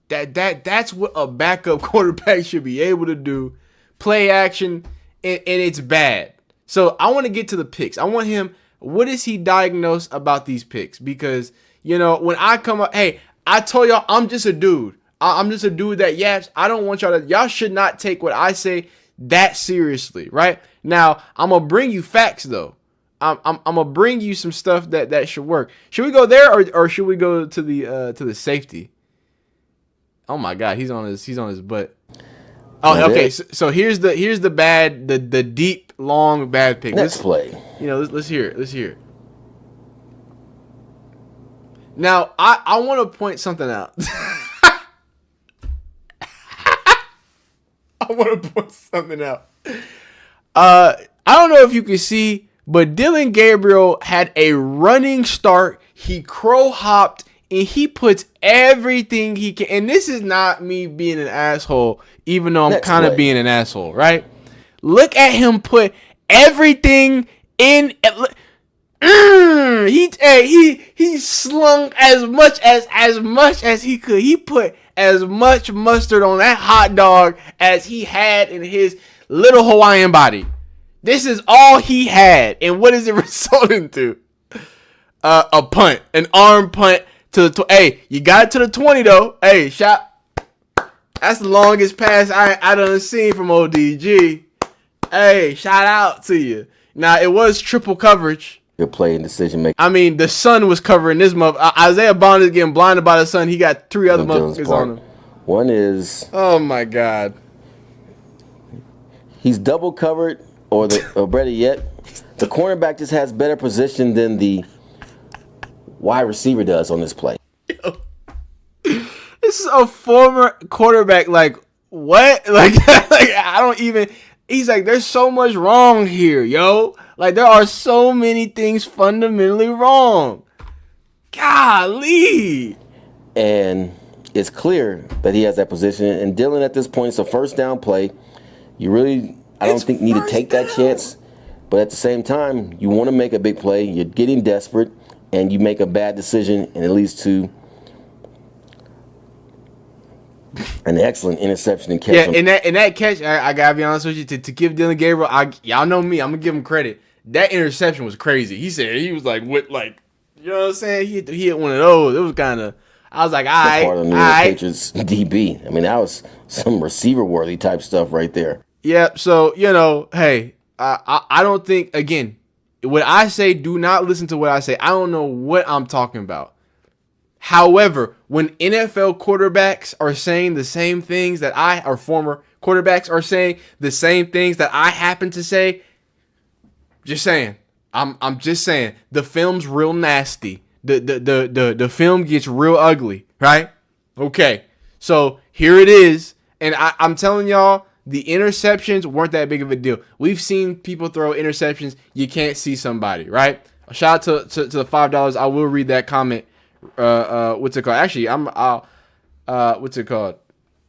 That's what a backup quarterback should be able to do. Play action, and it's bad. So I want to get to the picks. I want him. What is he diagnosed about these picks? Because, when I come up, hey, I told y'all I'm just a dude. I'm just a dude that yaps. I don't want y'all should not take what I say that seriously, right? Now, I'm going to bring you facts, though. I'm going to bring you some stuff that should work. Should we go there or should we go to the safety? Oh, my God, he's on his butt. Oh, okay. So here's the bad, the deep, long, bad pick. Next play. Let's hear it. Let's hear it. Now, I want to point something out. I want to point something out. I don't know if you can see, but Dillon Gabriel had a running start. He crow hopped. And he puts everything he can. And this is not me being an asshole, even though I'm kind of being an asshole, right? Look at him put everything in. He slung as much as he could. He put as much mustard on that hot dog as he had in his little Hawaiian body. This is all he had. And what is it resulting to? A punt, an arm punt. Hey, you got it to the 20 though. Hey, shot. That's the longest pass I done seen from ODG. Hey, shout out to you. Now it was triple coverage. Good play and decision making. I mean, the sun was covering this month. Isaiah Bond is getting blinded by the sun. He got three other motherfuckers on him. One is. Oh my God. He's double covered, or better yet, the cornerback just has better position than the wide receiver does on this play. This is a former quarterback. Like, what? Like I don't even. He's like, there's so much wrong here, yo. Like, there are so many things fundamentally wrong. Golly. And it's clear that he has that position. And Dillon at this point, it's a first down play. You really, I don't think, need to take that chance. But at the same time, you want to make a big play. You're getting desperate. And you make a bad decision, and it leads to an excellent interception and catch. Yeah, and that catch, I gotta be honest with you, to give Dillon Gabriel, y'all know me, I'm gonna give him credit. That interception was crazy. He was like, what, like, you know what I'm saying? He hit one of those. It was kind of, I was like, all right, part of the New York Patriots DB. I mean, that was some receiver-worthy type stuff right there. Yeah, so, hey, I don't think, again, what I say, do not listen to what I say. I don't know what I'm talking about. However, when NFL quarterbacks are saying the same things that or former quarterbacks are saying the same things that I happen to say, just saying. I'm just saying. The film's real nasty. The film gets real ugly, right? Okay. So here it is. And I'm telling y'all, the interceptions weren't that big of a deal. We've seen people throw interceptions. You can't see somebody, right? Shout out to the $5. I will read that comment. What's it called? Actually, what's it called?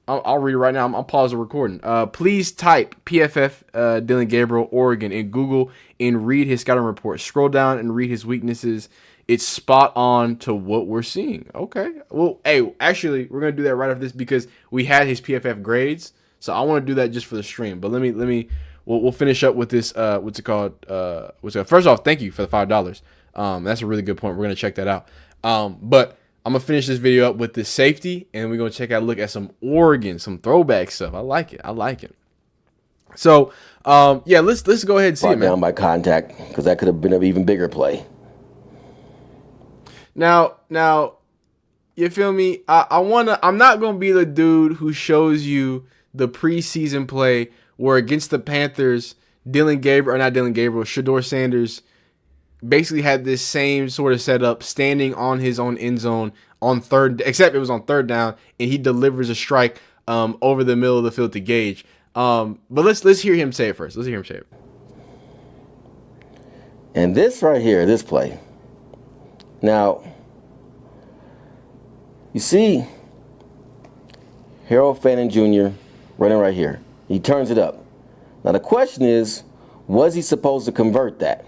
I'll read it right now. I'll pause the recording. Please type PFF Dillon Gabriel, Oregon in Google and read his scouting report. Scroll down and read his weaknesses. It's spot on to what we're seeing. Okay. Well, hey, actually, we're gonna do that right after this because we had his PFF grades. So I want to do that just for the stream. But we'll finish up with this. What's it called? First off, thank you for the $5. That's a really good point. We're gonna check that out. But I'm gonna finish this video up with the safety, and we're gonna look at some Oregon, some throwback stuff. I like it. So, yeah, let's go ahead and see it, man. Down by contact, because that could have been an even bigger play. Now, you feel me? I'm not gonna be the dude who shows you the preseason play where against the Panthers, Shedeur Sanders basically had this same sort of setup, standing on his own end zone on third, except it was on third down, and he delivers a strike over the middle of the field to Gage. But let's hear him say it first. And this right here, this play. Now, you see Harold Fannin Jr. running right here. He turns it up. Now the question is, was he supposed to convert that?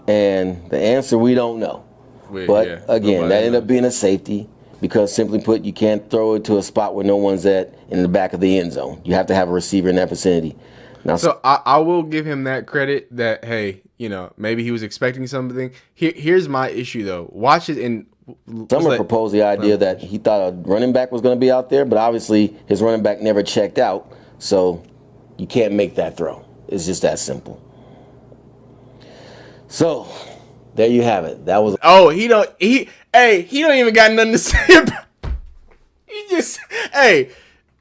And the answer, we don't know. But again, that ended up being a safety because simply put, you can't throw it to a spot where no one's at in the back of the end zone. You have to have a receiver in that vicinity. Now, so I will give him that credit that, hey, maybe he was expecting something. Here's my issue, though. Watch it and someone proposed the idea that he thought a running back was going to be out there, but obviously his running back never checked out, so you can't make that throw. It's just that simple. So, there you have it. That was. Oh, he don't even got nothing to say about. He just, hey,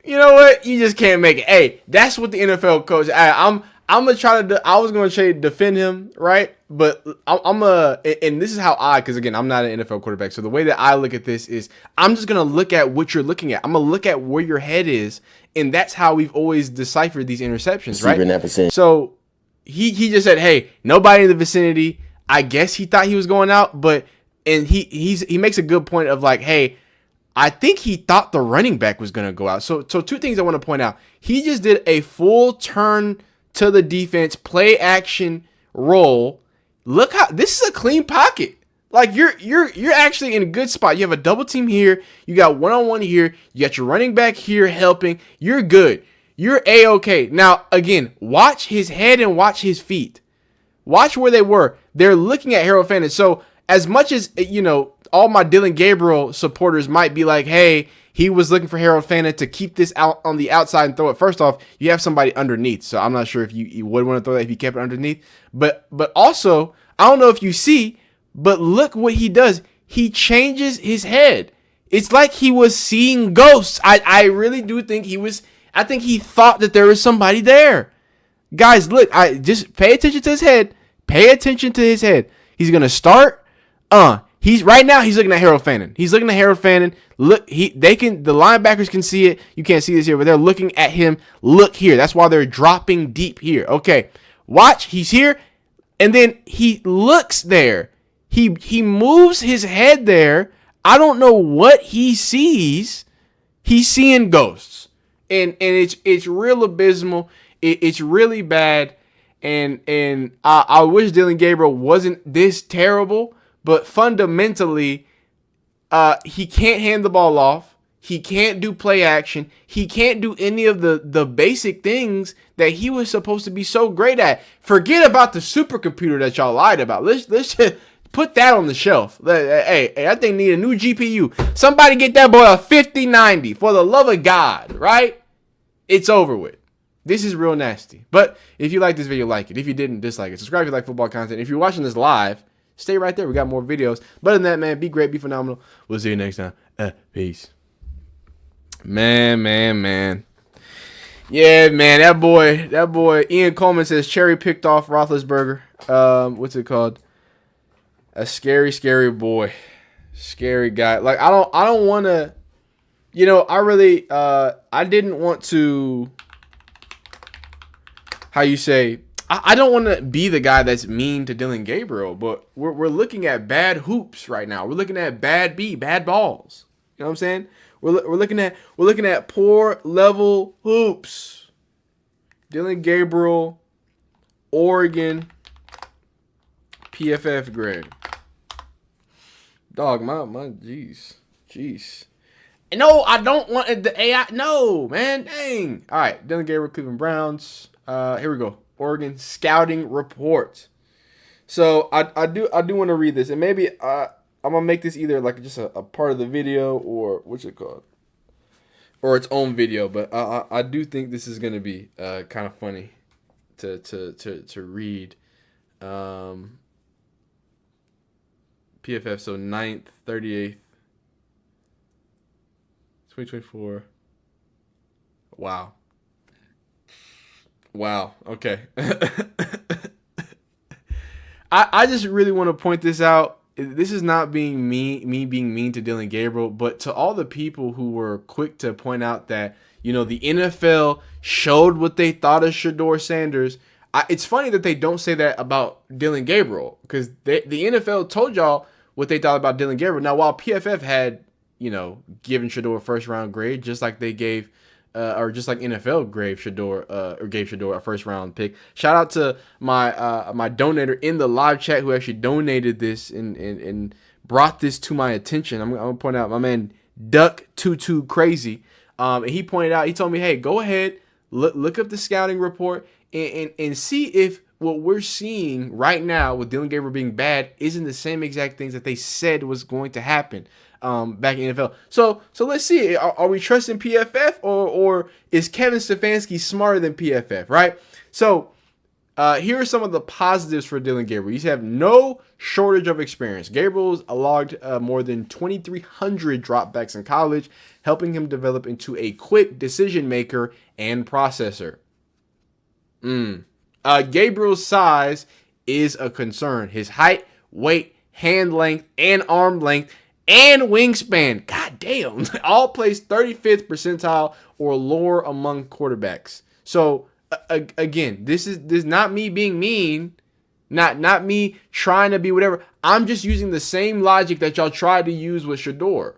you know what? You just can't make it. Hey, that's what the NFL coach. I'm gonna try to. I was gonna try to defend him, right? But and this is how because again, I'm not an NFL quarterback. So the way that I look at this is, I'm just gonna look at what you're looking at. I'm gonna look at where your head is, and that's how we've always deciphered these interceptions, right? So. He just said, hey, nobody in the vicinity. I guess he thought he was going out, and he makes a good point of like, hey, I think he thought the running back was going to go out. So two things I want to point out. He just did a full turn to the defense, play action roll. Look how this is a clean pocket. Like you're actually in a good spot. You have a double team here. You got one-on-one here. You got your running back here helping. You're good. You're A-okay. Now, again, watch his head and watch his feet. Watch where they were. They're looking at Harold Fannin. So, as much as, all my Dillon Gabriel supporters might be like, hey, he was looking for Harold Fannin to keep this out on the outside and throw it. First off, you have somebody underneath. So, I'm not sure if you would want to throw that if you kept it underneath. But also, I don't know if you see, but look what he does. He changes his head. It's like he was seeing ghosts. I really do think I think he thought that there was somebody there. Guys, look, just pay attention to his head. Pay attention to his head. He's going to start. He's looking at Harold Fannin. Look, the linebackers can see it. You can't see this here, but they're looking at him. Look here. That's why they're dropping deep here. Okay. Watch, he's here. And then he looks there. He moves his head there. I don't know what he sees. He's seeing ghosts. And it's real abysmal. It's really bad. And I wish Dillon Gabriel wasn't this terrible. But fundamentally, he can't hand the ball off. He can't do play action. He can't do any of the basic things that he was supposed to be so great at. Forget about the supercomputer that y'all lied about. Let's just put that on the shelf. Hey, that thing need a new GPU. Somebody get that boy a 5090 for the love of God, right? It's over with. This is real nasty. But if you like this video, like it. If you didn't, dislike it. Subscribe if you like football content. If you're watching this live, stay right there. We got more videos. But other than that, man, be great, be phenomenal. We'll see you next time. Peace. Man. Yeah, man, that boy, Ian Coleman says cherry picked off Roethlisberger. What's it called? A scary, scary boy. Scary guy. Like, I don't want to, you know, I didn't want to, how you say, I don't want to be the guy that's mean to Dillon Gabriel, but we're looking at bad hoops right now. We're looking at bad balls. You know what I'm saying? We're looking at poor level hoops. Dillon Gabriel, Oregon, PFF grade. Dog, my jeez. No, I don't want the AI. No, man, dang. All right, Dillon Gabriel, Cleveland Browns. Here we go. Oregon scouting report. So I do want to read this, and maybe I'm gonna make this either like just a part of the video or what's it called, or its own video. But I do think this is gonna be kind of funny to read. PFF, so 9th, 38th, 2024. Wow. Okay. I just really want to point this out. This is not being me being mean to Dillon Gabriel, but to all the people who were quick to point out that, you know, the NFL showed what they thought of Shedeur Sanders. It's funny that they don't say that about Dillon Gabriel, because the NFL told y'all what they thought about Dillon Gabriel. Now, while PFF had, you know, given Shedeur a first round grade, just like they gave, or just like NFL gave Shedeur a first round pick. Shout out to my my donator in the live chat who actually donated this and brought this to my attention. I'm gonna point out my man Duck22 Crazy. And he pointed out, he told me, hey, go ahead, look up the scouting report and see if what we're seeing right now with Dillon Gabriel being bad isn't the same exact things that they said was going to happen back in the NFL. So let's see. Are we trusting PFF or is Kevin Stefanski smarter than PFF, right? So here are some of the positives for Dillon Gabriel. You have no shortage of experience. Gabriel's logged more than 2,300 dropbacks in college, helping him develop into a quick decision maker and processor. Gabriel's size is a concern. His height, weight, hand length, and arm length, and wingspan, god damn, all placed 35th percentile or lower among quarterbacks. So again, this is not me being mean, not me trying to be whatever. I'm just using the same logic that y'all tried to use with Shedeur,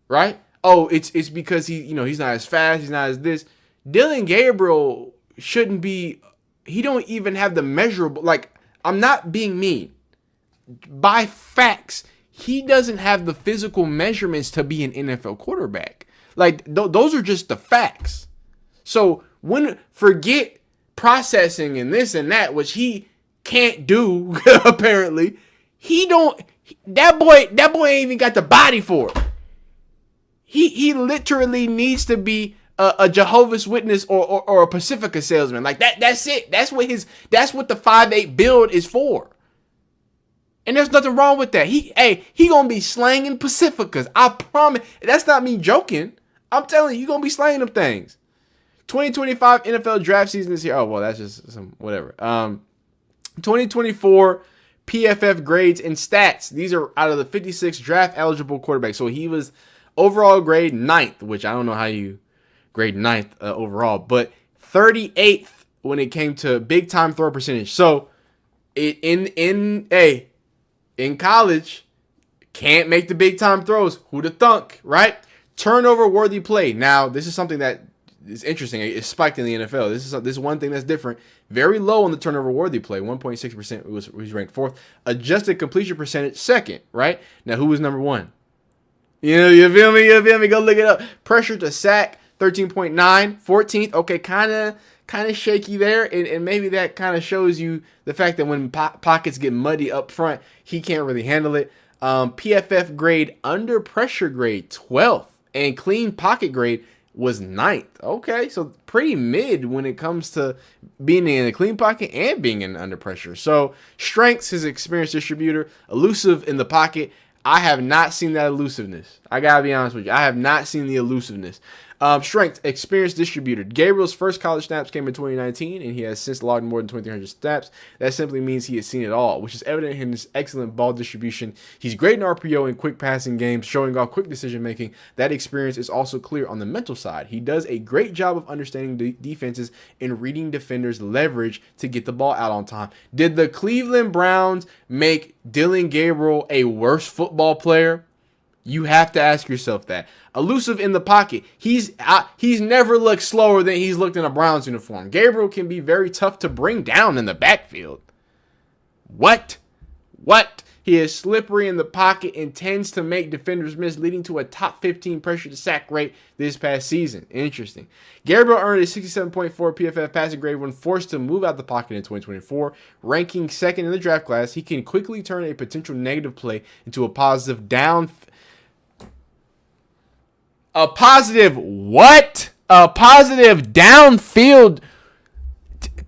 right? Oh, it's because he's not as fast, he's not as this. Dillon Gabriel shouldn't be. He don't even have the measurable. Like, I'm not being mean. By facts, he doesn't have the physical measurements to be an NFL quarterback. Like, those are just the facts. So forget processing and this and that, which he can't do apparently. That boy ain't even got the body for it. He literally needs to be a Jehovah's Witness or a Pacifica salesman. Like that's it. That's what the 5'8" build is for. And there's nothing wrong with that. He gonna be slanging Pacificas. I promise. That's not me joking. I'm telling you, he gonna be slanging them things. 2025 NFL draft season is here. Oh, well, that's just some whatever. 2024 PFF grades and stats. These are out of the 56 draft eligible quarterbacks. So he was overall grade 9th, which I don't know how you grade 9th overall, but 38th when it came to big time throw percentage. So in college, can't make the big time throws. Who'da thunk, right? Turnover worthy play. Now, this is something that is interesting. It's spiked in the NFL. This is one thing that's different. Very low on the turnover worthy play. 1.6% was ranked 4th. Adjusted completion percentage 2nd, right? Now, who was number 1? You feel me? Go look it up. Pressure to sack 13.9, 14th. Okay, kind of shaky there, and maybe that kind of shows you the fact that when pockets get muddy up front, he can't really handle it. PFF grade under pressure grade 12th, and clean pocket grade was 9th. Okay, so pretty mid when it comes to being in a clean pocket and being in under pressure. So strengths, his experienced distributor, elusive in the pocket. I have not seen that elusiveness. I gotta be honest with you. I have not seen the elusiveness. Strength, experience distributed. Gabriel's first college snaps came in 2019, and he has since logged more than 2,300 snaps. That simply means he has seen it all, which is evident in his excellent ball distribution. He's great in RPO and quick passing games, showing off quick decision making. That experience is also clear on the mental side. He does a great job of understanding defenses and reading defenders' leverage to get the ball out on time. Did the Cleveland Browns make Dillon Gabriel a worse football player? You have to ask yourself that. Elusive in the pocket. He's never looked slower than he's looked in a Browns uniform. Gabriel can be very tough to bring down in the backfield. What? He is slippery in the pocket and tends to make defenders miss, leading to a top 15 pressure to sack rate this past season. Interesting. Gabriel earned a 67.4 PFF passing grade when forced to move out the pocket in 2024. Ranking second in the draft class, he can quickly turn a potential negative play into a positive downfield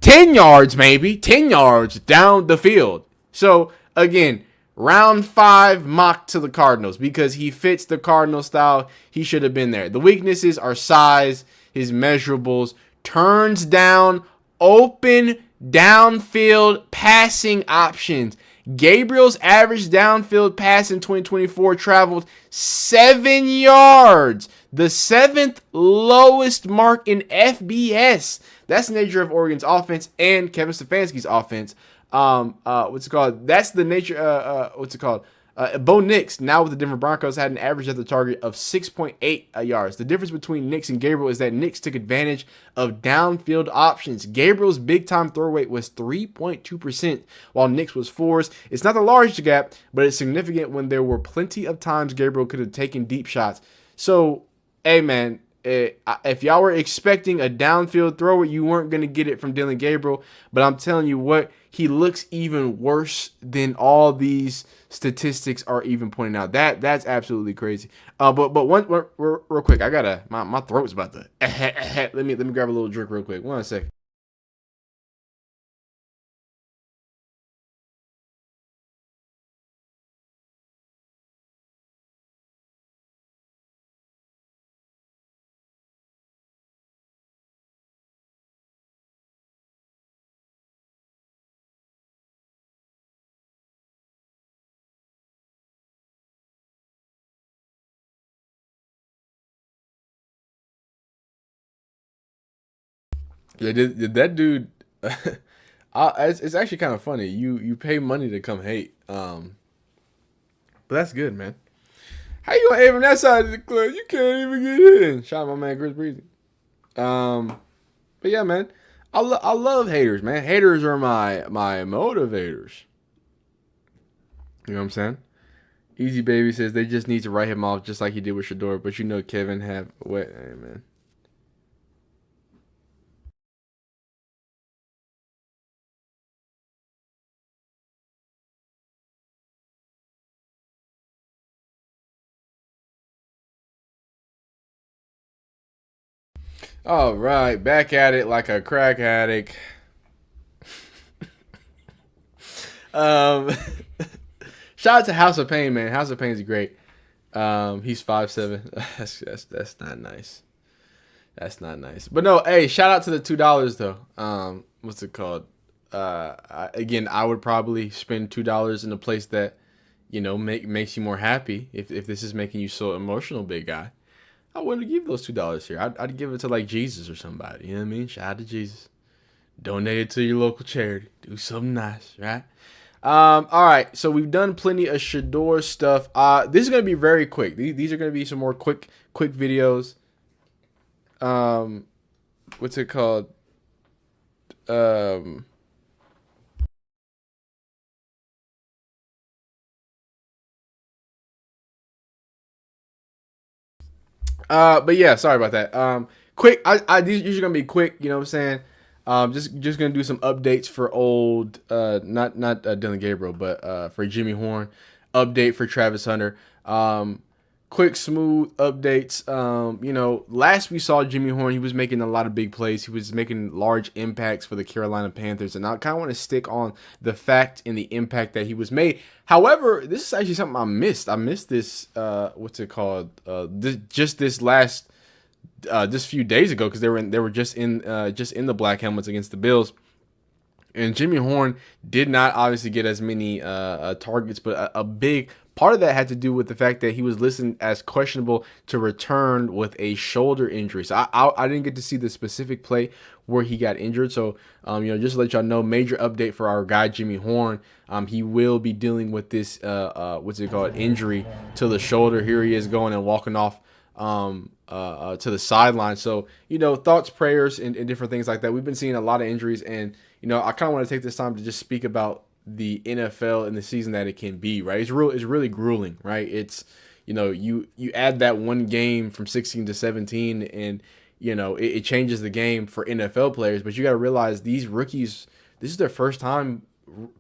10 yards, maybe 10 yards down the field. So again, round 5 mock to the Cardinals because he fits the Cardinal style. He should have been there. The weaknesses are size, his measurables, turns down, open downfield passing options. Gabriel's average downfield pass in 2024 traveled 7 yards, the 7th lowest mark in FBS. That's the nature of Oregon's offense and Kevin Stefanski's offense. That's the nature. Bo Nix, now with the Denver Broncos, had an average at the target of 6.8 yards. The difference between Nix and Gabriel is that Nix took advantage of downfield options. Gabriel's big-time throw rate was 3.2%, while Nix was 4s. It's not the largest gap, but it's significant when there were plenty of times Gabriel could have taken deep shots. So, hey, man, if y'all were expecting a downfield thrower, you weren't going to get it from Dillon Gabriel. But I'm telling you what, he looks even worse than all these statistics are even pointing out. That's absolutely crazy. But one real quick, I gotta my throat's about to let me grab a little drink real quick. 1 second. Yeah, did that dude? It's actually kind of funny. You pay money to come hate. But that's good, man. How you gonna hate from that side of the club? You can't even get in. Shout out my man Chris Breezy. But yeah, man, I love haters, man. Haters are my motivators. You know what I'm saying? Easy Baby says they just need to write him off just like he did with Shedeur, but you know Kevin have what? Hey, man. All right, back at it like a crack addict. Shout out to House of Pain, man. House of Pain's great. He's 5'7". That's not nice. That's not nice. But no, hey, shout out to the $2 though. What's it called? Again, I would probably spend $2 in a place that, you know, makes you more happy. If this is making you so emotional, big guy, I wouldn't give those $2 here. I'd give it to like Jesus or somebody. You know what I mean? Shout out to Jesus. Donate it to your local charity. Do something nice, right? All right. So we've done plenty of Shedeur stuff. This is gonna be very quick. These are gonna be some more quick videos. What's it called? But yeah, sorry about that. Quick. These usually gonna be quick. You know what I'm saying? Just gonna do some updates for old, not Dillon Gabriel, but for Jimmy Horn. Update for Travis Hunter. Quick, smooth updates. You know, last we saw Jimmy Horn, he was making a lot of big plays. He was making large impacts for the Carolina Panthers, and I kind of want to stick on the fact and the impact that he was made. However, this is actually something I missed. I missed this. What's it called? This last just a few days ago because they were just in the black helmets against the Bills. And Jimmy Horn did not obviously get as many targets, but a big part of that had to do with the fact that he was listed as questionable to return with a shoulder injury. So I didn't get to see the specific play where he got injured. So, just to let y'all know, major update for our guy, Jimmy Horn. He will be dealing with this, injury to the shoulder. Here he is going and walking off to the sideline. So, thoughts, prayers, and different things like that. We've been seeing a lot of injuries, and I kind of want to take this time to just speak about the NFL and the season that it can be, right? It's really grueling, right? It's, you add that one game from 16 to 17 and, it changes the game for NFL players, but you got to realize these rookies, this is their first time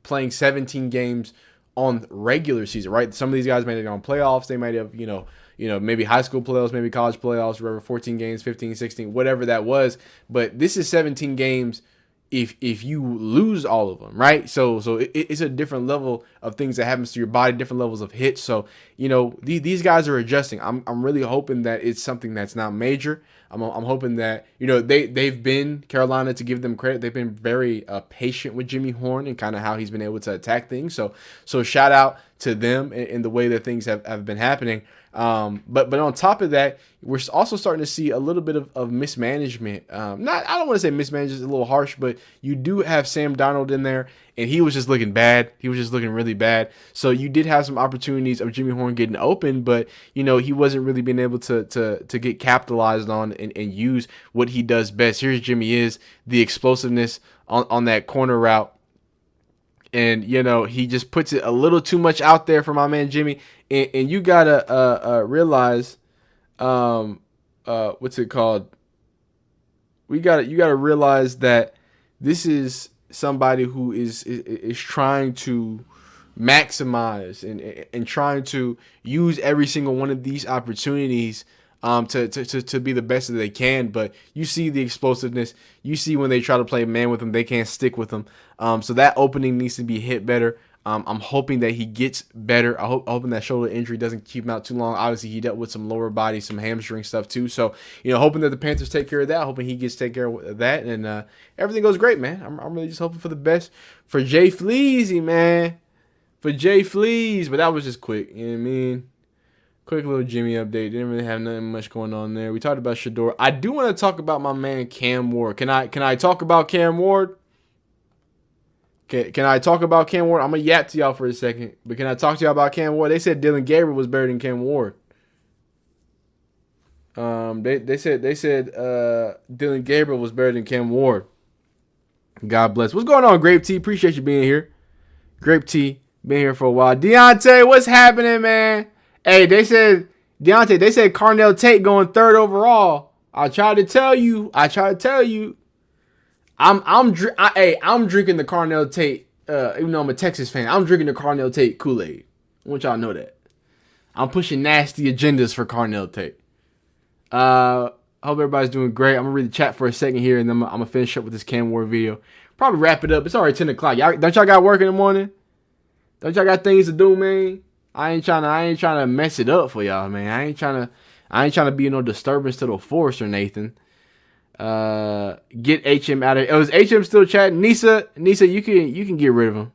playing 17 games on regular season, right? Some of these guys might have gone playoffs. They might have, maybe high school playoffs, maybe college playoffs, whatever, 14 games, 15, 16, whatever that was. But this is 17 games if you lose all of them, right? So it's a different level of things that happens to your body, different levels of hits. So, these guys are adjusting. I'm really hoping that it's something that's not major. I'm hoping that, they've been, Carolina, to give them credit, they've been very patient with Jimmy Horn and kind of how he's been able to attack things. So shout out to them in the way that things have been happening. But on top of that, we're also starting to see a little bit of mismanagement. I don't want to say mismanagement is a little harsh, but you do have Sam Darnold in there, and he was just looking bad. He was just looking really bad. So you did have some opportunities of Jimmy Horn getting open, but he wasn't really being able to get capitalized on and use what he does best. Here's Jimmy is the explosiveness on that corner route. And, he just puts it a little too much out there for my man Jimmy. And you got to realize, what's it called? You got to realize that this is somebody who is trying to maximize and trying to use every single one of these opportunities to be the best that they can. But you see the explosiveness. You see when they try to play man with them, they can't stick with them. So that opening needs to be hit better. I'm hoping that he gets better. I'm hoping that shoulder injury doesn't keep him out too long. Obviously, he dealt with some lower body, some hamstring stuff too. So, hoping that the Panthers take care of that. Hoping he gets take care of that, and everything goes great, man. I'm really just hoping for the best for Jay Fleazy, man. For Jay Fleaze. But that was just quick. You know what I mean? Quick little Jimmy update. Didn't really have nothing much going on there. We talked about Shedeur. I do want to talk about my man Cam Ward. Can I talk about Cam Ward? Can I talk about Cam Ward? I'm going to yap to y'all for a second. But can I talk to y'all about Cam Ward? They said Dillon Gabriel was better than Cam Ward. They said Dillon Gabriel was better than Cam Ward. God bless. What's going on, Grape T? Appreciate you being here. Grape T, been here for a while. Deontay, what's happening, man? Hey, they said Carnell Tate going 3rd overall. I tried to tell you. I'm drinking the Carnell Tate, even though I'm a Texas fan. I'm drinking the Carnell Tate Kool-Aid. I want y'all to know that. I'm pushing nasty agendas for Carnell Tate. Hope everybody's doing great. I'm going to read the chat for a second here, and then I'm going to finish up with this Cam Ward video. Probably wrap it up. It's already 10 o'clock. Don't y'all got work in the morning? Don't y'all got things to do, man? I ain't trying to mess it up for y'all, man. I ain't trying to be no disturbance to the force or Nathan. Get HM out of here. Oh, is HM still chatting? Nisa, you can get rid of him.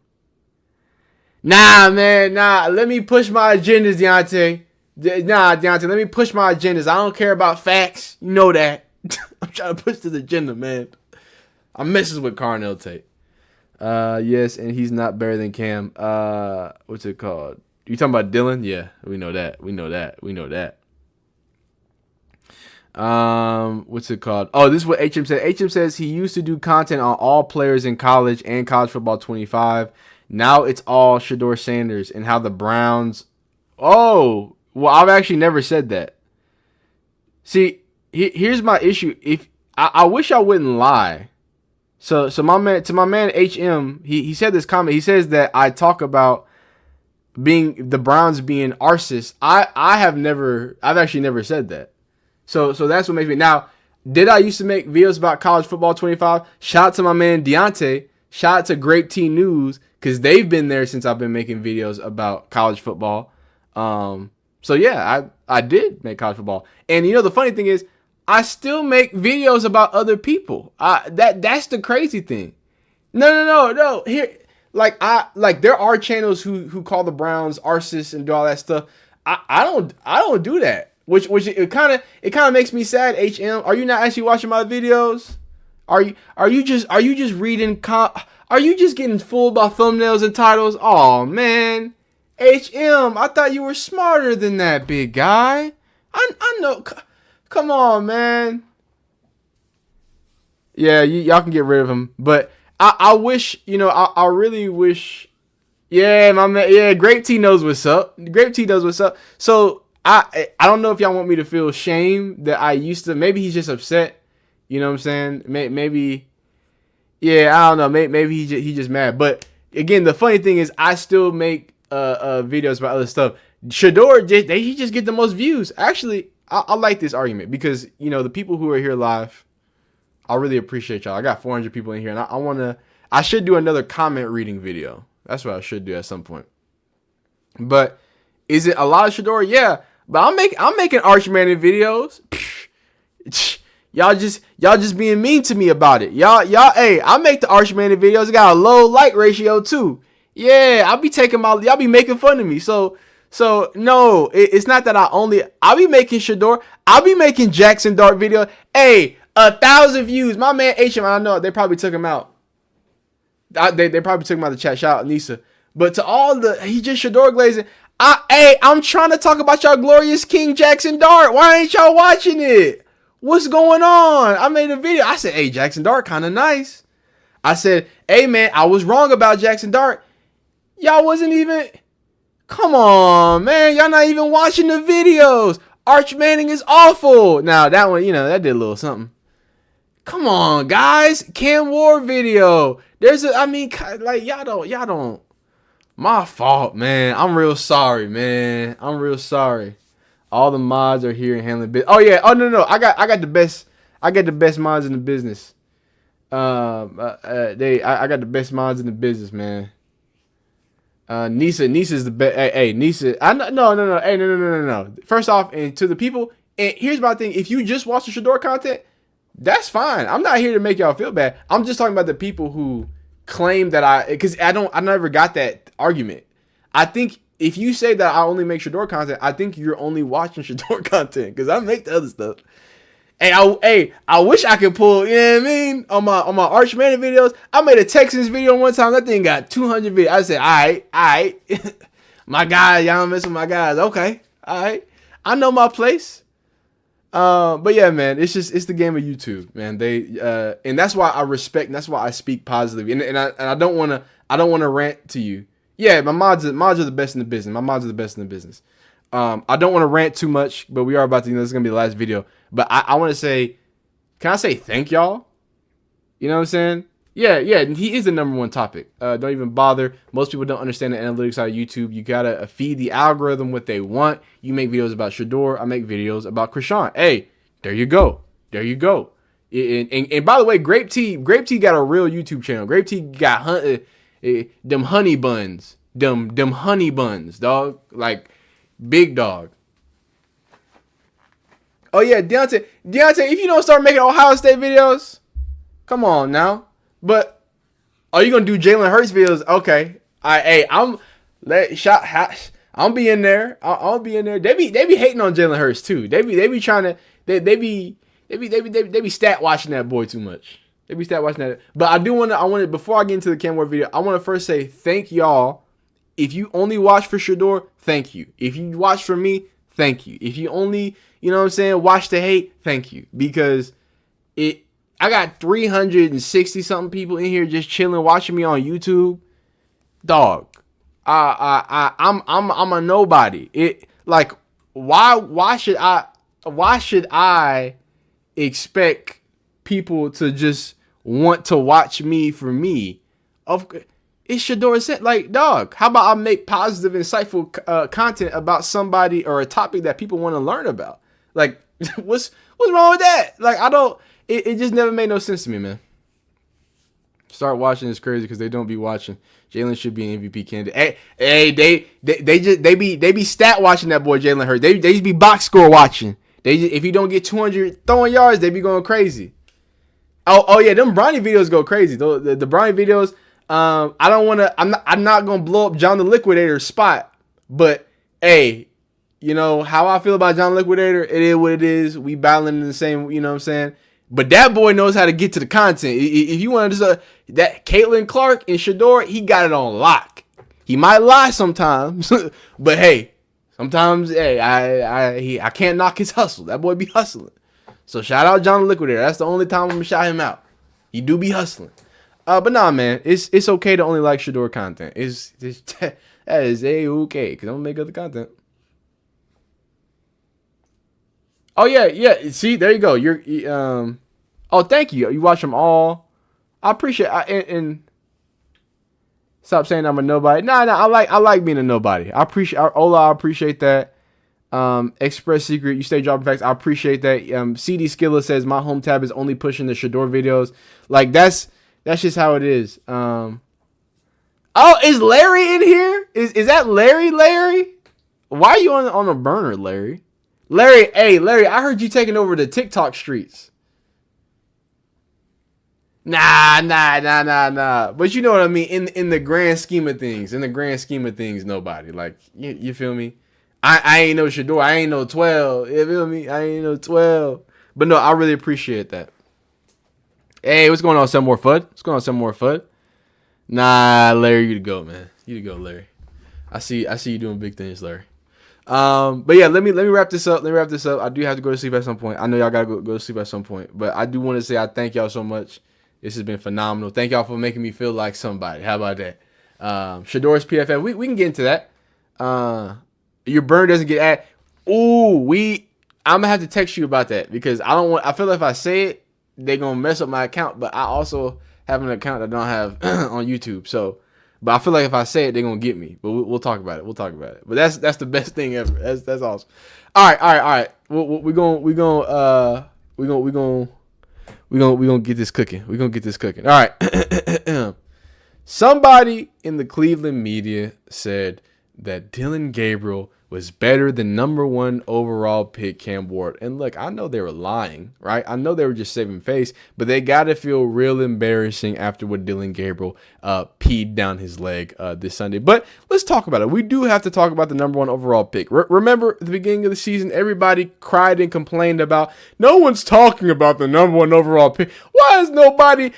Nah, man, nah. Let me push my agendas, Deontay. Deontay, let me push my agendas. I don't care about facts. You know that. I'm trying to push this agenda, man. I'm messing with Carnell Tate. Yes, and he's not better than Cam. What's it called? You talking about Dillon? Yeah, we know that. What's it called? Oh, this is what HM said. HM says he used to do content on all players in college and college football 25. Now it's all Shedeur Sanders and how the Browns. Oh, well, I've actually never said that. See, here's my issue. If I wish I wouldn't lie. So my man HM, he said this comment. He says that I talk about the Browns being arsonists. I've actually never said that. So that's what makes me. Now, did I used to make videos about college football 25? Shout out to my man Deontay. Shout out to Grape T News, because they've been there since I've been making videos about college football. So yeah, I did make college football. And the funny thing is, I still make videos about other people. That's the crazy thing. No. Here, like there are channels who call the Browns artists and do all that stuff. I don't do that. Which it kind of makes me sad. HM, are you not actually watching my videos? Are you just reading? Are you just getting fooled by thumbnails and titles? Oh man, HM, I thought you were smarter than that, big guy. I know. Come on, man. Yeah, y'all can get rid of him, but I wish, I really wish. Yeah, my man. Yeah, Grape Tea knows what's up. Grape Tea knows what's up. So I don't know if y'all want me to feel shame that I used to. Maybe he's just upset. You know what I'm saying? Maybe. Yeah, I don't know. Maybe he just mad. But again, the funny thing is, I still make videos about other stuff. Shedeur, he just get the most views. Actually, I like this argument because the people who are here live, I really appreciate y'all. I got 400 people in here, and I should do another comment reading video. That's what I should do at some point. But is it a lot of Shedeur? Yeah, but I'm making Arch Manning videos. Y'all just being mean to me about it. Y'all, hey, I make the Arch Manning videos. It got a low like ratio too. Yeah, y'all be making fun of me. So no, it's not that I'll be making Shedeur. I'll be making Jackson Dart video. Hey, 1,000 views. My man HM, I know they probably took him out. They probably took him out of the chat. Shout out Nisa. But to all he just Shedeur glazing. I'm trying to talk about y'all glorious King Jackson Dart. Why ain't y'all watching it? What's going on? I made a video. I said, hey, Jackson Dart kind of nice. I said, hey man, I was wrong about Jackson Dart. Y'all wasn't even. Come on, man. Y'all not even watching the videos. Arch Manning is awful. Now that one, that did a little something. Come on, guys. Cam Ward video. Y'all don't. My fault, man. I'm real sorry, man. I'm real sorry. All the mods are here and handling business. Oh yeah. Oh no. I got the best. I got the best mods in the business. I got the best mods in the business, man. Nisa's the best. Hey, Nisa. No. Hey, no. First off, and to the people, and here's my thing. If you just watch the Shedeur content, that's fine. I'm not here to make y'all feel bad. I'm just talking about the people who claim that because I never got that argument. I think if you say that I only make Shedeur content, I think you're only watching Shedeur content because I make the other stuff. Hey, I wish I could pull, you know what I mean, on my Arch Manning videos. I made a Texans video one time. That thing got 200 videos. I said, all right. My guys, y'all mess with my guys. Okay, all right. I know my place. But yeah, man, it's the game of YouTube, man. And that's why I respect, and that's why I speak positively. And I don't want to rant to you. Yeah, my mods are the best in the business. My mods are the best in the business. I don't want to rant too much, but we are about to, this is going to be the last video. But I want to say, can I say thank y'all? You know what I'm saying? Yeah, he is the number one topic. Don't even bother. Most people don't understand the analytics side of YouTube. You got to feed the algorithm what they want. You make videos about Shedeur. I make videos about Krishan. Hey, there you go. And by the way, Grape Tea got a real YouTube channel. Grape Tea got them honey buns. Them honey buns, dog. Like, big dog. Oh yeah, Deontay, if you don't start making Ohio State videos, come on now. But are you gonna do Jalen Hurts videos? Okay, I'm be in there. I'll be in there. They be hating on Jalen Hurts too. They be trying to they be stat watching that boy too much. They be stat watching that. But I want to before I get into the Cam Ward video, I want to first say thank y'all. If you only watch for Shedeur, thank you. If you watch for me, thank you. If you only, watch the hate, thank you. Because I got 360 something people in here just chilling, watching me on YouTube. Dog, I'm a nobody. Why should I expect people to just want to watch me for me? It's Shedeur said, like, dog, how about I make positive, insightful content about somebody or a topic that people want to learn about? Like, what's wrong with that? Like, it just never made no sense to me, man. Start watching is crazy because they don't be watching. Jalen should be an MVP candidate. Hey, they be stat watching that boy Jalen Hurts. They just be box score watching. If he don't get 200 throwing yards, they be going crazy. Oh yeah, them Bronny videos go crazy. The Bronny videos. I don't want to. I'm not gonna blow up John the Liquidator's spot. But hey, you know how I feel about John the Liquidator. It is what it is. We battling in the same. You know what I'm saying. But that boy knows how to get to the content. If you want to that Caitlin Clark and Shedeur, he got it on lock. He might lie sometimes, but hey, sometimes hey, I can't knock his hustle. That boy be hustling. So shout out John the Liquidator. That's the only time I'm gonna shout him out. He do be hustling. But nah, man, it's okay to only like Shedeur content. That is okay because I'm gonna make other content. Oh yeah. See, there you go. Oh, thank you. You watch them all. I appreciate. And stop saying I'm a nobody. Nah. I like being a nobody. I appreciate Ola. I appreciate that. Express Secret, you stay dropping facts. I appreciate that. CD Skilla says my home tab is only pushing the Shedeur videos. Like that's just how it is. Oh, is Larry in here? Is that Larry? Why are you on a burner, Larry? Larry, I heard you taking over the TikTok streets. Nah. But you know what I mean. In the grand scheme of things, nobody. Like you feel me? I ain't no Shedeur. I ain't no 12. You feel me? I ain't no 12. But no, I really appreciate that. Hey, what's going on, Some More FUD? Nah, Larry, you to go, man. You to go, Larry. I see you doing big things, Larry. But yeah, let me wrap this up. I do have to go to sleep at some point. I know y'all gotta go to sleep at some point. But I do want to say I thank y'all so much. This has been phenomenal. Thank y'all for making me feel like somebody. How about that? Shedeur's PFF. We can get into that. Your burn doesn't get added. Ooh, I'm gonna have to text you about that because I feel like if I say it, they're gonna mess up my account. But I also have an account that I don't have on YouTube. So, but I feel like if I say it, they're gonna get me. But we'll talk about it. But that's the best thing ever. That's awesome. All right. We're gonna get this cooking. All right. Somebody in the Cleveland media said that Dillon Gabriel was better than #1 overall pick Cam Ward. And look, I know they were lying, right? I know they were just saving face, but they got to feel real embarrassing after what Dillon Gabriel peed down his leg this Sunday. But let's talk about it. We do have to talk about the #1 overall pick. Remember at the beginning of the season, everybody cried and complained about no one's talking about the #1 overall pick. Why is nobody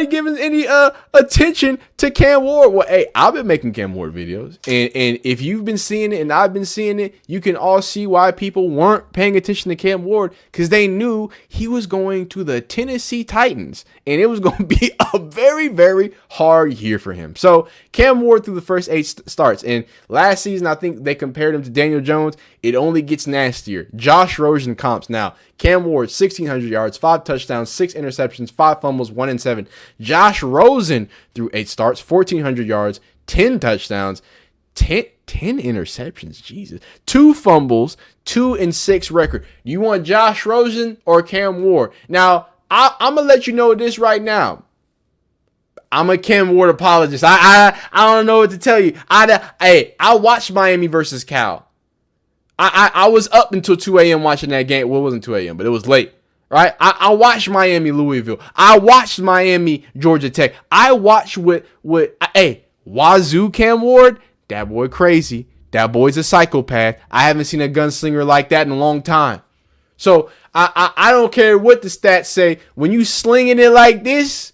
giving any attention to Cam Ward? Well, hey, I've been making Cam Ward videos, and if you've been seeing it and I've been seeing it, you can all see why people weren't paying attention to Cam Ward because they knew he was going to the Tennessee Titans, and it was going to be a very, very hard year for him. So Cam Ward through the first 8 starts, and last season I think they compared him to Daniel Jones. It only gets nastier. Josh Rosen comps now. Cam Ward, 1,600 yards, 5 touchdowns, 6 interceptions, 5 fumbles, 1 and 7. Josh Rosen through 8 starts, 1,400 yards, 10 touchdowns, 10 interceptions, Jesus. 2 fumbles, 2 and 6 record. You want Josh Rosen or Cam Ward? Now, I'm going to let you know this right now. I'm a Cam Ward apologist. I don't know what to tell you. I watched Miami versus Cal. I was up until 2 a.m. watching that game. Well, it wasn't 2 a.m., but it was late. Right? I watched Miami Louisville. I watched Miami Georgia Tech. I watched Wazoo Cam Ward. That boy crazy. That boy's a psychopath. I haven't seen a gunslinger like that in a long time. So I don't care what the stats say. When you slinging it like this,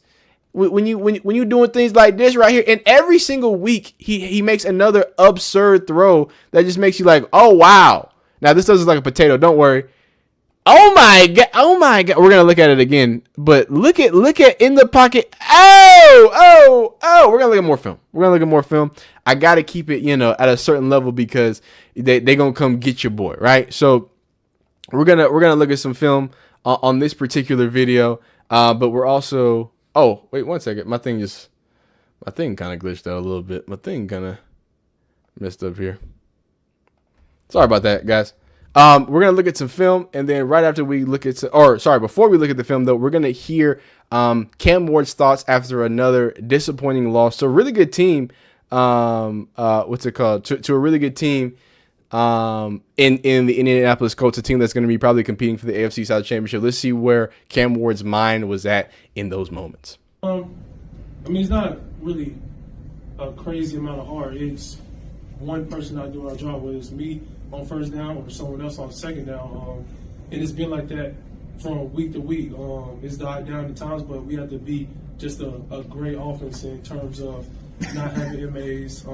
when you doing things like this right here, and every single week he makes another absurd throw that just makes you like, oh wow. Now this doesn't look like a potato. Don't worry. Oh my god. We're gonna look at it again, but look at in the pocket. Oh. We're gonna look at more film. I gotta keep it, at a certain level because they gonna come get your boy, right? So we're gonna look at some film on this particular video, but we're also. Oh wait, 1 second. My thing kind of glitched out a little bit. My thing kind of messed up here. Sorry about that, guys. We're going to look at some film, and then right after we look at before we look at the film, though, we're going to hear Cam Ward's thoughts after another disappointing loss. So a really good team, what's it called? To a really good team in the Indianapolis Colts, a team that's going to be probably competing for the AFC South Championship. Let's see where Cam Ward's mind was at in those moments. I mean, it's not really a crazy amount of heart. It's one person not doing our job, whether it's me on first down or someone else on second down. And it's been like that from week to week. It's died down at times, but we have to be just a great offense in terms of not having MAs,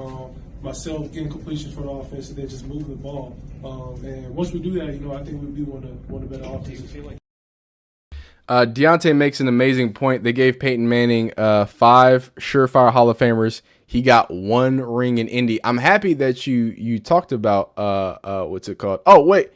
myself getting completions for the offense, and then just moving the ball. And once we do that, I think we'll be one of the better offenses. Deontay makes an amazing point. They gave Peyton Manning 5 surefire Hall of Famers. He got 1 ring in Indy. I'm happy that you talked about what's it called? Oh wait,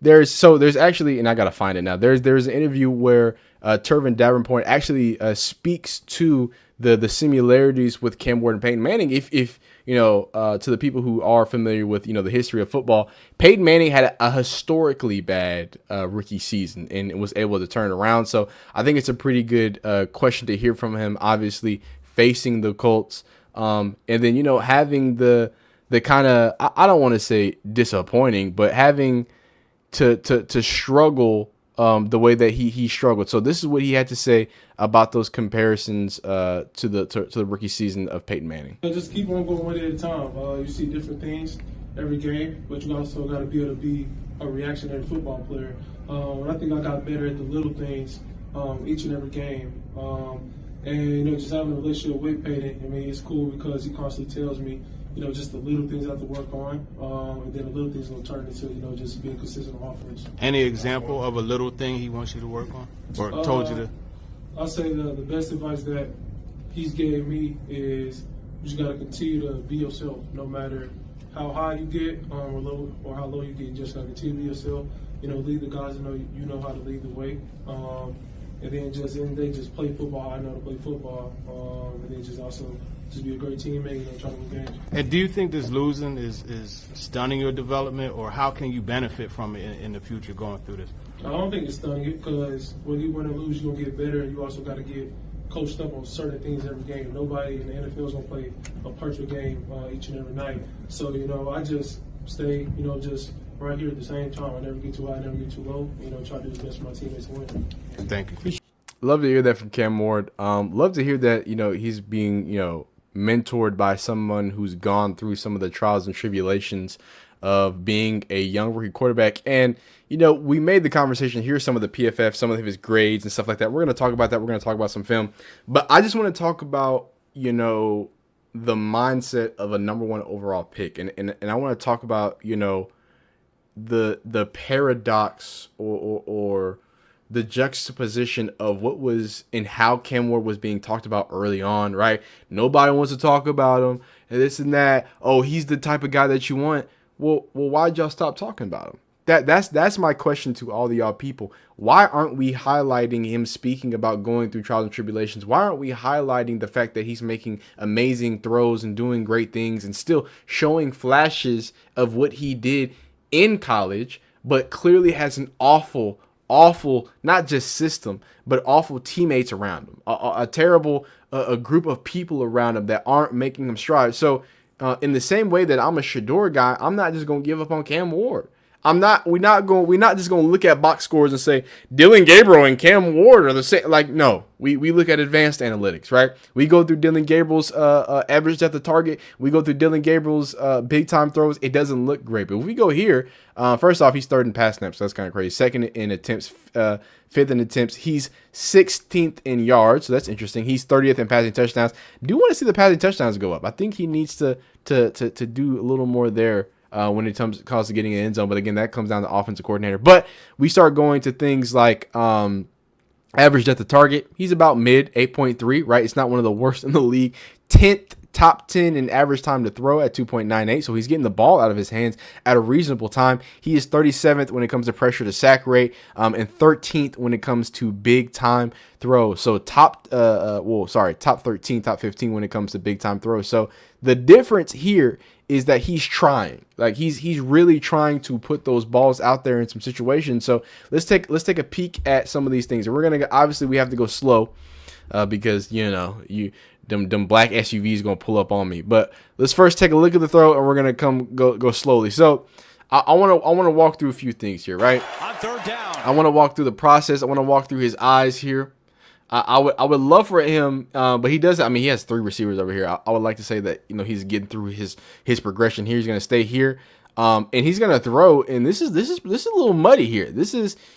there's actually, and I gotta find it now. There's an interview where Turvin Davenport actually speaks to the similarities with Cam Ward and Peyton Manning. If to the people who are familiar with the history of football, Peyton Manning had a historically bad rookie season and was able to turn around. So I think it's a pretty good question to hear from him. Obviously facing the Colts, and then having the kind of, I don't want to say disappointing, but having to struggle the way that he struggled. So this is what he had to say about those comparisons to the rookie season of Peyton Manning. Just keep on going one day at a time. You see different things every game, but you also got to be able to be a reactionary football player. And I think I got better at the little things each and every game. And just having a relationship with Peyton, I mean, it's cool because he constantly tells me, just the little things I have to work on, and then the little things will turn into, just being consistent on offense. Any example of a little thing he wants you to work on, or told you to? I'll say the best advice that he's gave me is you just got to continue to be yourself, no matter how high you get or low, or how low you get. You just got to continue to be yourself. Lead the guys that know how to lead the way. And then just play football. I know to play football, and then just be a great teammate, try to win games. And do you think this losing is stunning your development, or how can you benefit from it in the future going through this? I don't think it's stunning it, because when you win or lose, you're gonna get better, and you also got to get coached up on certain things every game. Nobody in the NFL is gonna play a perfect game each and every night. So I just stay just right here at the same time. I never get too high, I never get too low. Try to do the best for my teammates to win. Thank you. Love to hear that from Cam Ward. Love to hear that he's being mentored by someone who's gone through some of the trials and tribulations of being a young rookie quarterback. And we made the conversation. Here's some of the PFF, some of his grades and stuff like that. We're going to talk about that. We're going to talk about some film, but I just want to talk about the mindset of a number 1 overall pick, and I want to talk about the paradox or the juxtaposition of what was and how Cam Ward was being talked about early on, right? Nobody wants to talk about him and this and that. Oh, he's the type of guy that you want. Well, why'd y'all stop talking about him? That's my question to all of y'all people. Why aren't we highlighting him speaking about going through trials and tribulations? Why aren't we highlighting the fact that he's making amazing throws and doing great things and still showing flashes of what he did in college, but clearly has an awful, not just system, but awful teammates around him, a terrible a group of people around him that aren't making him strive. So in the same way that I'm a Shedeur guy, I'm not just going to give up on Cam Ward. We're not just going to look at box scores and say Dillon Gabriel and Cam Ward are the same. Like, no, we look at advanced analytics, right? We go through Dillon Gabriel's average depth of target. We go through Dillon Gabriel's big time throws. It doesn't look great. But if we go here, first off, he's 3rd in pass snaps. So that's kind of crazy. 2nd in attempts, 5th in attempts. He's 16th in yards. So that's interesting. He's 30th in passing touchdowns. Do want to see the passing touchdowns go up. I think he needs to do a little more there. When it comes to getting an end zone. But again, that comes down to offensive coordinator. But we start going to things like average depth of target. He's about mid, 8.3, right? It's not one of the worst in the league. 10th, top 10 in average time to throw at 2.98. So he's getting the ball out of his hands at a reasonable time. He is 37th when it comes to pressure to sack rate, and 13th when it comes to big time throws. So top 13, top 15 when it comes to big time throws. So the difference here is that he's trying, like he's really trying to put those balls out there in some situations. So let's take a peek at some of these things. And we're gonna obviously we have to go slow because them black SUVs gonna pull up on me. But let's first take a look at the throw, and we're gonna go slowly. So I want to walk through a few things here, right? On third down. I want to walk through the process. I want to walk through his eyes here. I would love for him, but he does. I mean, he has 3 receivers over here. I would like to say that he's getting through his progression here. He's going to stay here, and he's going to throw. And this is a little muddy here.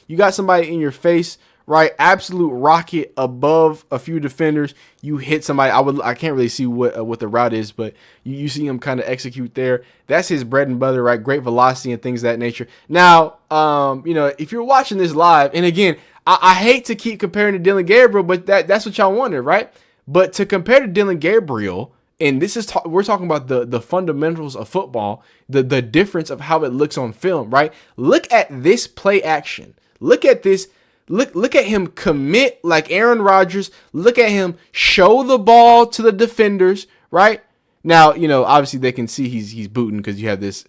You got somebody in your face, right? Absolute rocket above a few defenders. You hit somebody. I can't really see what the route is, but you see him kind of execute there. That's his bread and butter, right? Great velocity and things of that nature. Now, if you're watching this live, and again, I hate to keep comparing to Dillon Gabriel, but that's what y'all wanted, right? But to compare to Dillon Gabriel, and we're talking about the fundamentals of football, the difference of how it looks on film, right? Look at this play action. Look at this. Look at him commit like Aaron Rodgers. Look at him show the ball to the defenders, right? Now, obviously they can see he's booting because you have this,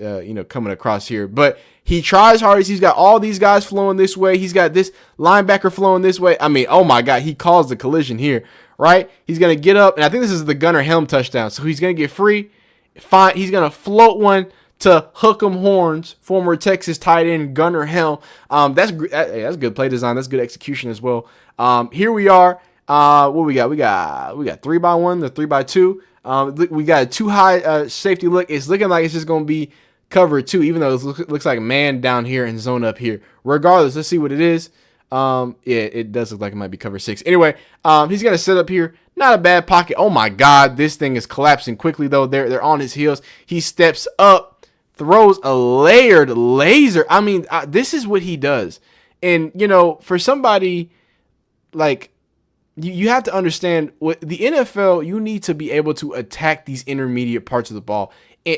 coming across here. But he tries hard. He's got all these guys flowing this way. He's got this linebacker flowing this way. I mean, oh my God, he caused the collision here, right? He's going to get up, and I think this is the Gunnar Helm touchdown. So he's going to get free. Fine. He's going to float one to Hook'em Horns, former Texas tight end Gunnar Helm. That's good play design. That's good execution as well. Here we are. What we got? We got 3x1, the 3x2. We got a too high safety look. It's looking like it's just going to be covered too, even though it looks like man down here and zone up here. Regardless, let's see what it is. It does look like it might be cover 6. Anyway, he's going to set up here. Not a bad pocket. Oh my God, this thing is collapsing quickly though. They're on his heels. He steps up, throws a layered laser. I mean, this is what he does. And, for somebody like, you have to understand what the NFL, you need to be able to attack these intermediate parts of the ball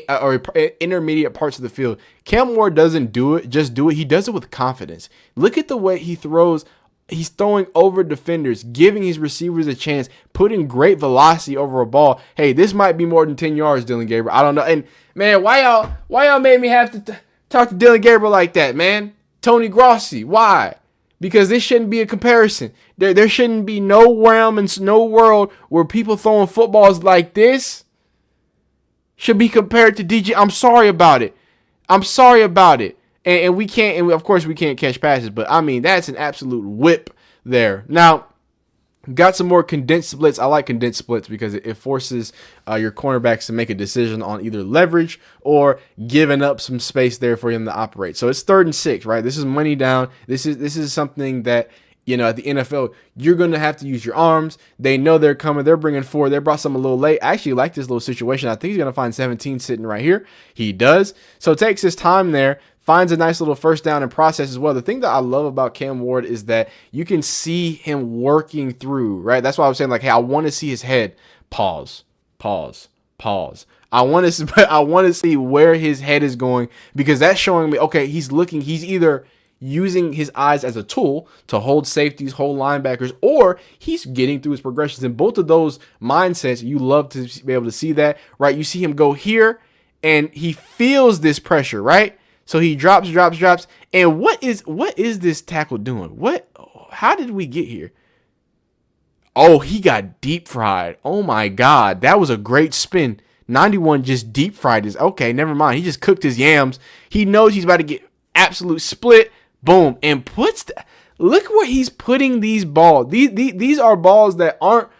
or intermediate parts of the field. Cam Ward doesn't do it, just do it. He does it with confidence. Look at the way he throws. He's throwing over defenders, giving his receivers a chance, putting great velocity over a ball. Hey, this might be more than 10 yards, Dillon Gabriel. I don't know. And man, why y'all made me have to talk to Dillon Gabriel like that, man? Tony Grossi, why? Because this shouldn't be a comparison. There shouldn't be no realm and no world where people throwing footballs like this should be compared to DJ. I'm sorry about it. And we can't, and of course we can't catch passes, but I mean, that's an absolute whip there. Now, got some more condensed splits. I like condensed splits because it forces your cornerbacks to make a decision on either leverage or giving up some space there for him to operate. So it's 3rd and 6, right? This is money down. This is something that, at the NFL, you're going to have to use your arms. They know they're coming. They're bringing 4. They brought some a little late. I actually like this little situation. I think he's going to find 17 sitting right here. He does. So takes his time there. Finds a nice little first down and process as well. The thing that I love about Cam Ward is that you can see him working through, right? That's why I was saying, like, hey, I want to see his head. Pause. I want to see where his head is going, because that's showing me, okay, he's either using his eyes as a tool to hold safeties, hold linebackers, or he's getting through his progressions. In both of those mindsets, you love to be able to see that, right? You see him go here, and he feels this pressure, right? So he drops. And what is this tackle doing? How did we get here? Oh, he got deep fried. Oh my God. That was a great spin. 91 just deep fried his. Okay, never mind. He just cooked his yams. He knows he's about to get absolute split. Boom. And look where he's putting these balls. These are balls that aren't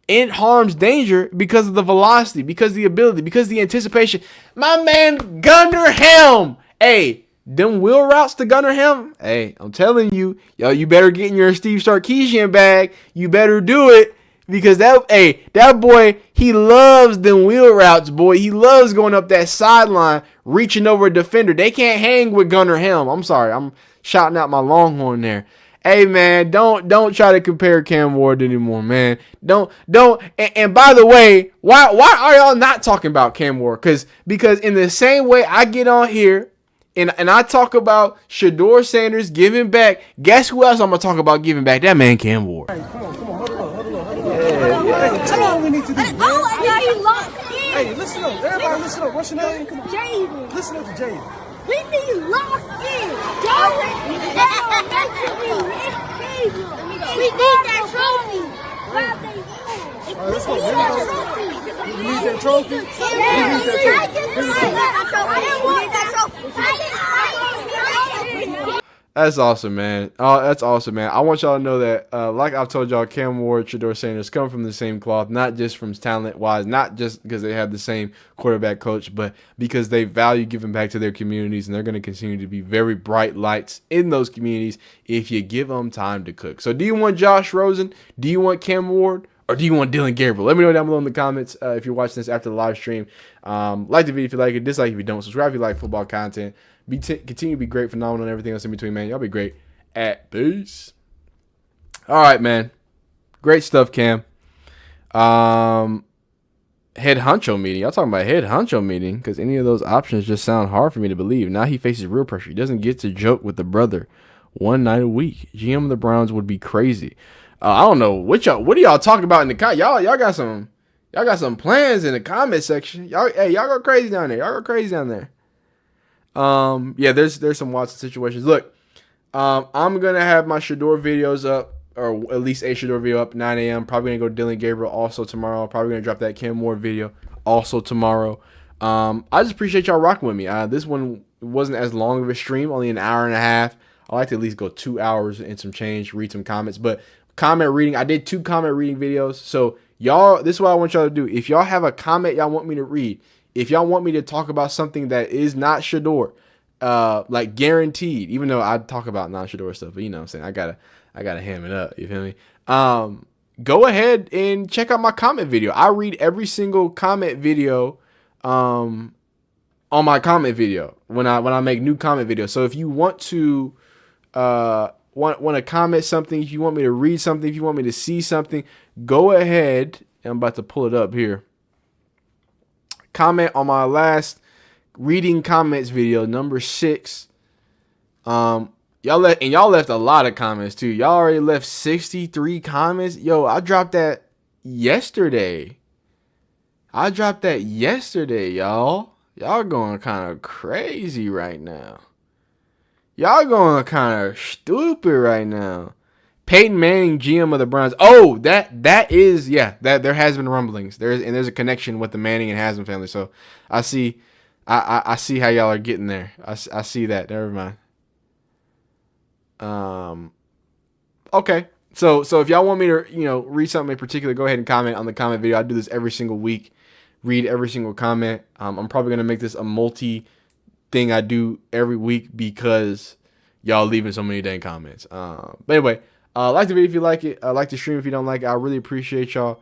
in harm's danger because of the velocity, because of the ability, because of the anticipation. My man, Gunnar Helm. Hey, them wheel routes to Gunnar Helm. Hey, I'm telling you, you better get in your Steve Sarkisian bag. You better do it, because that boy, he loves them wheel routes, boy. He loves going up that sideline, reaching over a defender. They can't hang with Gunnar Helm. I'm sorry, I'm shouting out my Longhorn there. Hey man, don't try to compare Cam Ward anymore, man. Don't. And by the way, why are y'all not talking about Cam Ward? Because in the same way I get on here and I talk about Shedeur Sanders giving back, guess who else I'm gonna talk about giving back? That man Cam Ward. Hey, come on, huddle up. Tell me what we need to do, man. Oh, I got you locked in. Hey, listen up. Everybody listen up. What's your name? Come on. Jaden. Listen up to Jaden. We need locked in. We need that trophy. All right, let's go. You need that trophy? Yeah, we need that trophy. That's awesome, man. Oh, that's awesome, man. I want y'all to know that, like I've told y'all, Cam Ward, Shedeur Sanders come from the same cloth, not just from talent-wise, not just because they have the same quarterback coach, but because they value giving back to their communities, and they're going to continue to be very bright lights in those communities if you give them time to cook. So do you want Josh Rosen? Do you want Cam Ward? Or do you want Dillon Gabriel? Let me know down below in the comments if you're watching this after the live stream. Like the video if you like it, dislike if you don't. Subscribe if you like football content. Continue to be great, phenomenal, and everything else in between, man. Y'all be great. Peace. All right, man. Great stuff, Cam. Head honcho meeting. Y'all talking about head honcho meeting because any of those options just sound hard for me to believe. Now he faces real pressure. He doesn't get to joke with the brother one night a week. GM of the Browns would be crazy. I don't know what do y'all talking about in the comment. Y'all got some plans in the comment section. Y'all go crazy down there. Y'all go crazy down there. Yeah, there's some Watson situations. Look, I'm gonna have my Shedeur videos up, or at least a Shedeur video up 9 a.m. Probably gonna go Dillon Gabriel also tomorrow. Probably gonna drop that Cam Ward video also tomorrow. I just appreciate y'all rocking with me. This one wasn't as long of a stream, only an hour and a half. I like to at least go 2 hours and some change, read some comments. But comment reading, I did 2 comment reading videos. So y'all, this is what I want y'all to do. If y'all have a comment y'all want me to read, if y'all want me to talk about something that is not Shedeur, like guaranteed, even though I talk about non-Shedeur stuff, but you know what I'm saying, I gotta ham it up, you feel me? Go ahead and check out my comment video. I read every single comment video on my comment video when I make new comment videos. So if you want to want to comment something, if you want me to read something, if you want me to see something, go ahead. I'm about to pull it up here. Comment on my last reading comments video, number 6. Y'all left a lot of comments too. Y'all already left 63 comments. Yo, I dropped that yesterday. Y'all. Y'all going kind of crazy right now. Y'all going kind of stupid right now. Peyton Manning, GM of the Browns. Oh, that is, yeah, that there has been rumblings. There's a connection with the Manning and Haslam family. So I see how y'all are getting there. I see that. Never mind. Okay. So if y'all want me to, read something in particular, go ahead and comment on the comment video. I do this every single week. Read every single comment. I'm probably going to make this a multi thing I do every week because y'all leaving so many dang comments. But anyway, like the video if you like it. Like the stream if you don't like it. I really appreciate y'all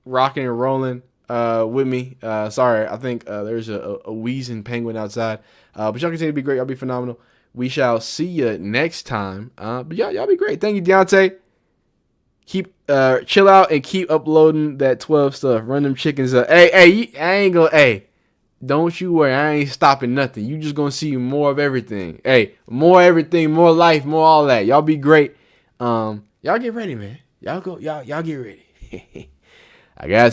rocking and rolling with me. Sorry, I think there's a wheezing penguin outside. But y'all continue to be great. Y'all be phenomenal. We shall see you next time. But y'all be great. Thank you, Deontay. Keep chill out and keep uploading that 12 stuff. Run them chickens up. Hey, don't you worry. I ain't stopping nothing. You just gonna see more of everything. Hey, more everything, more life, more all that. Y'all be great. Y'all get ready, man. Y'all get ready. I got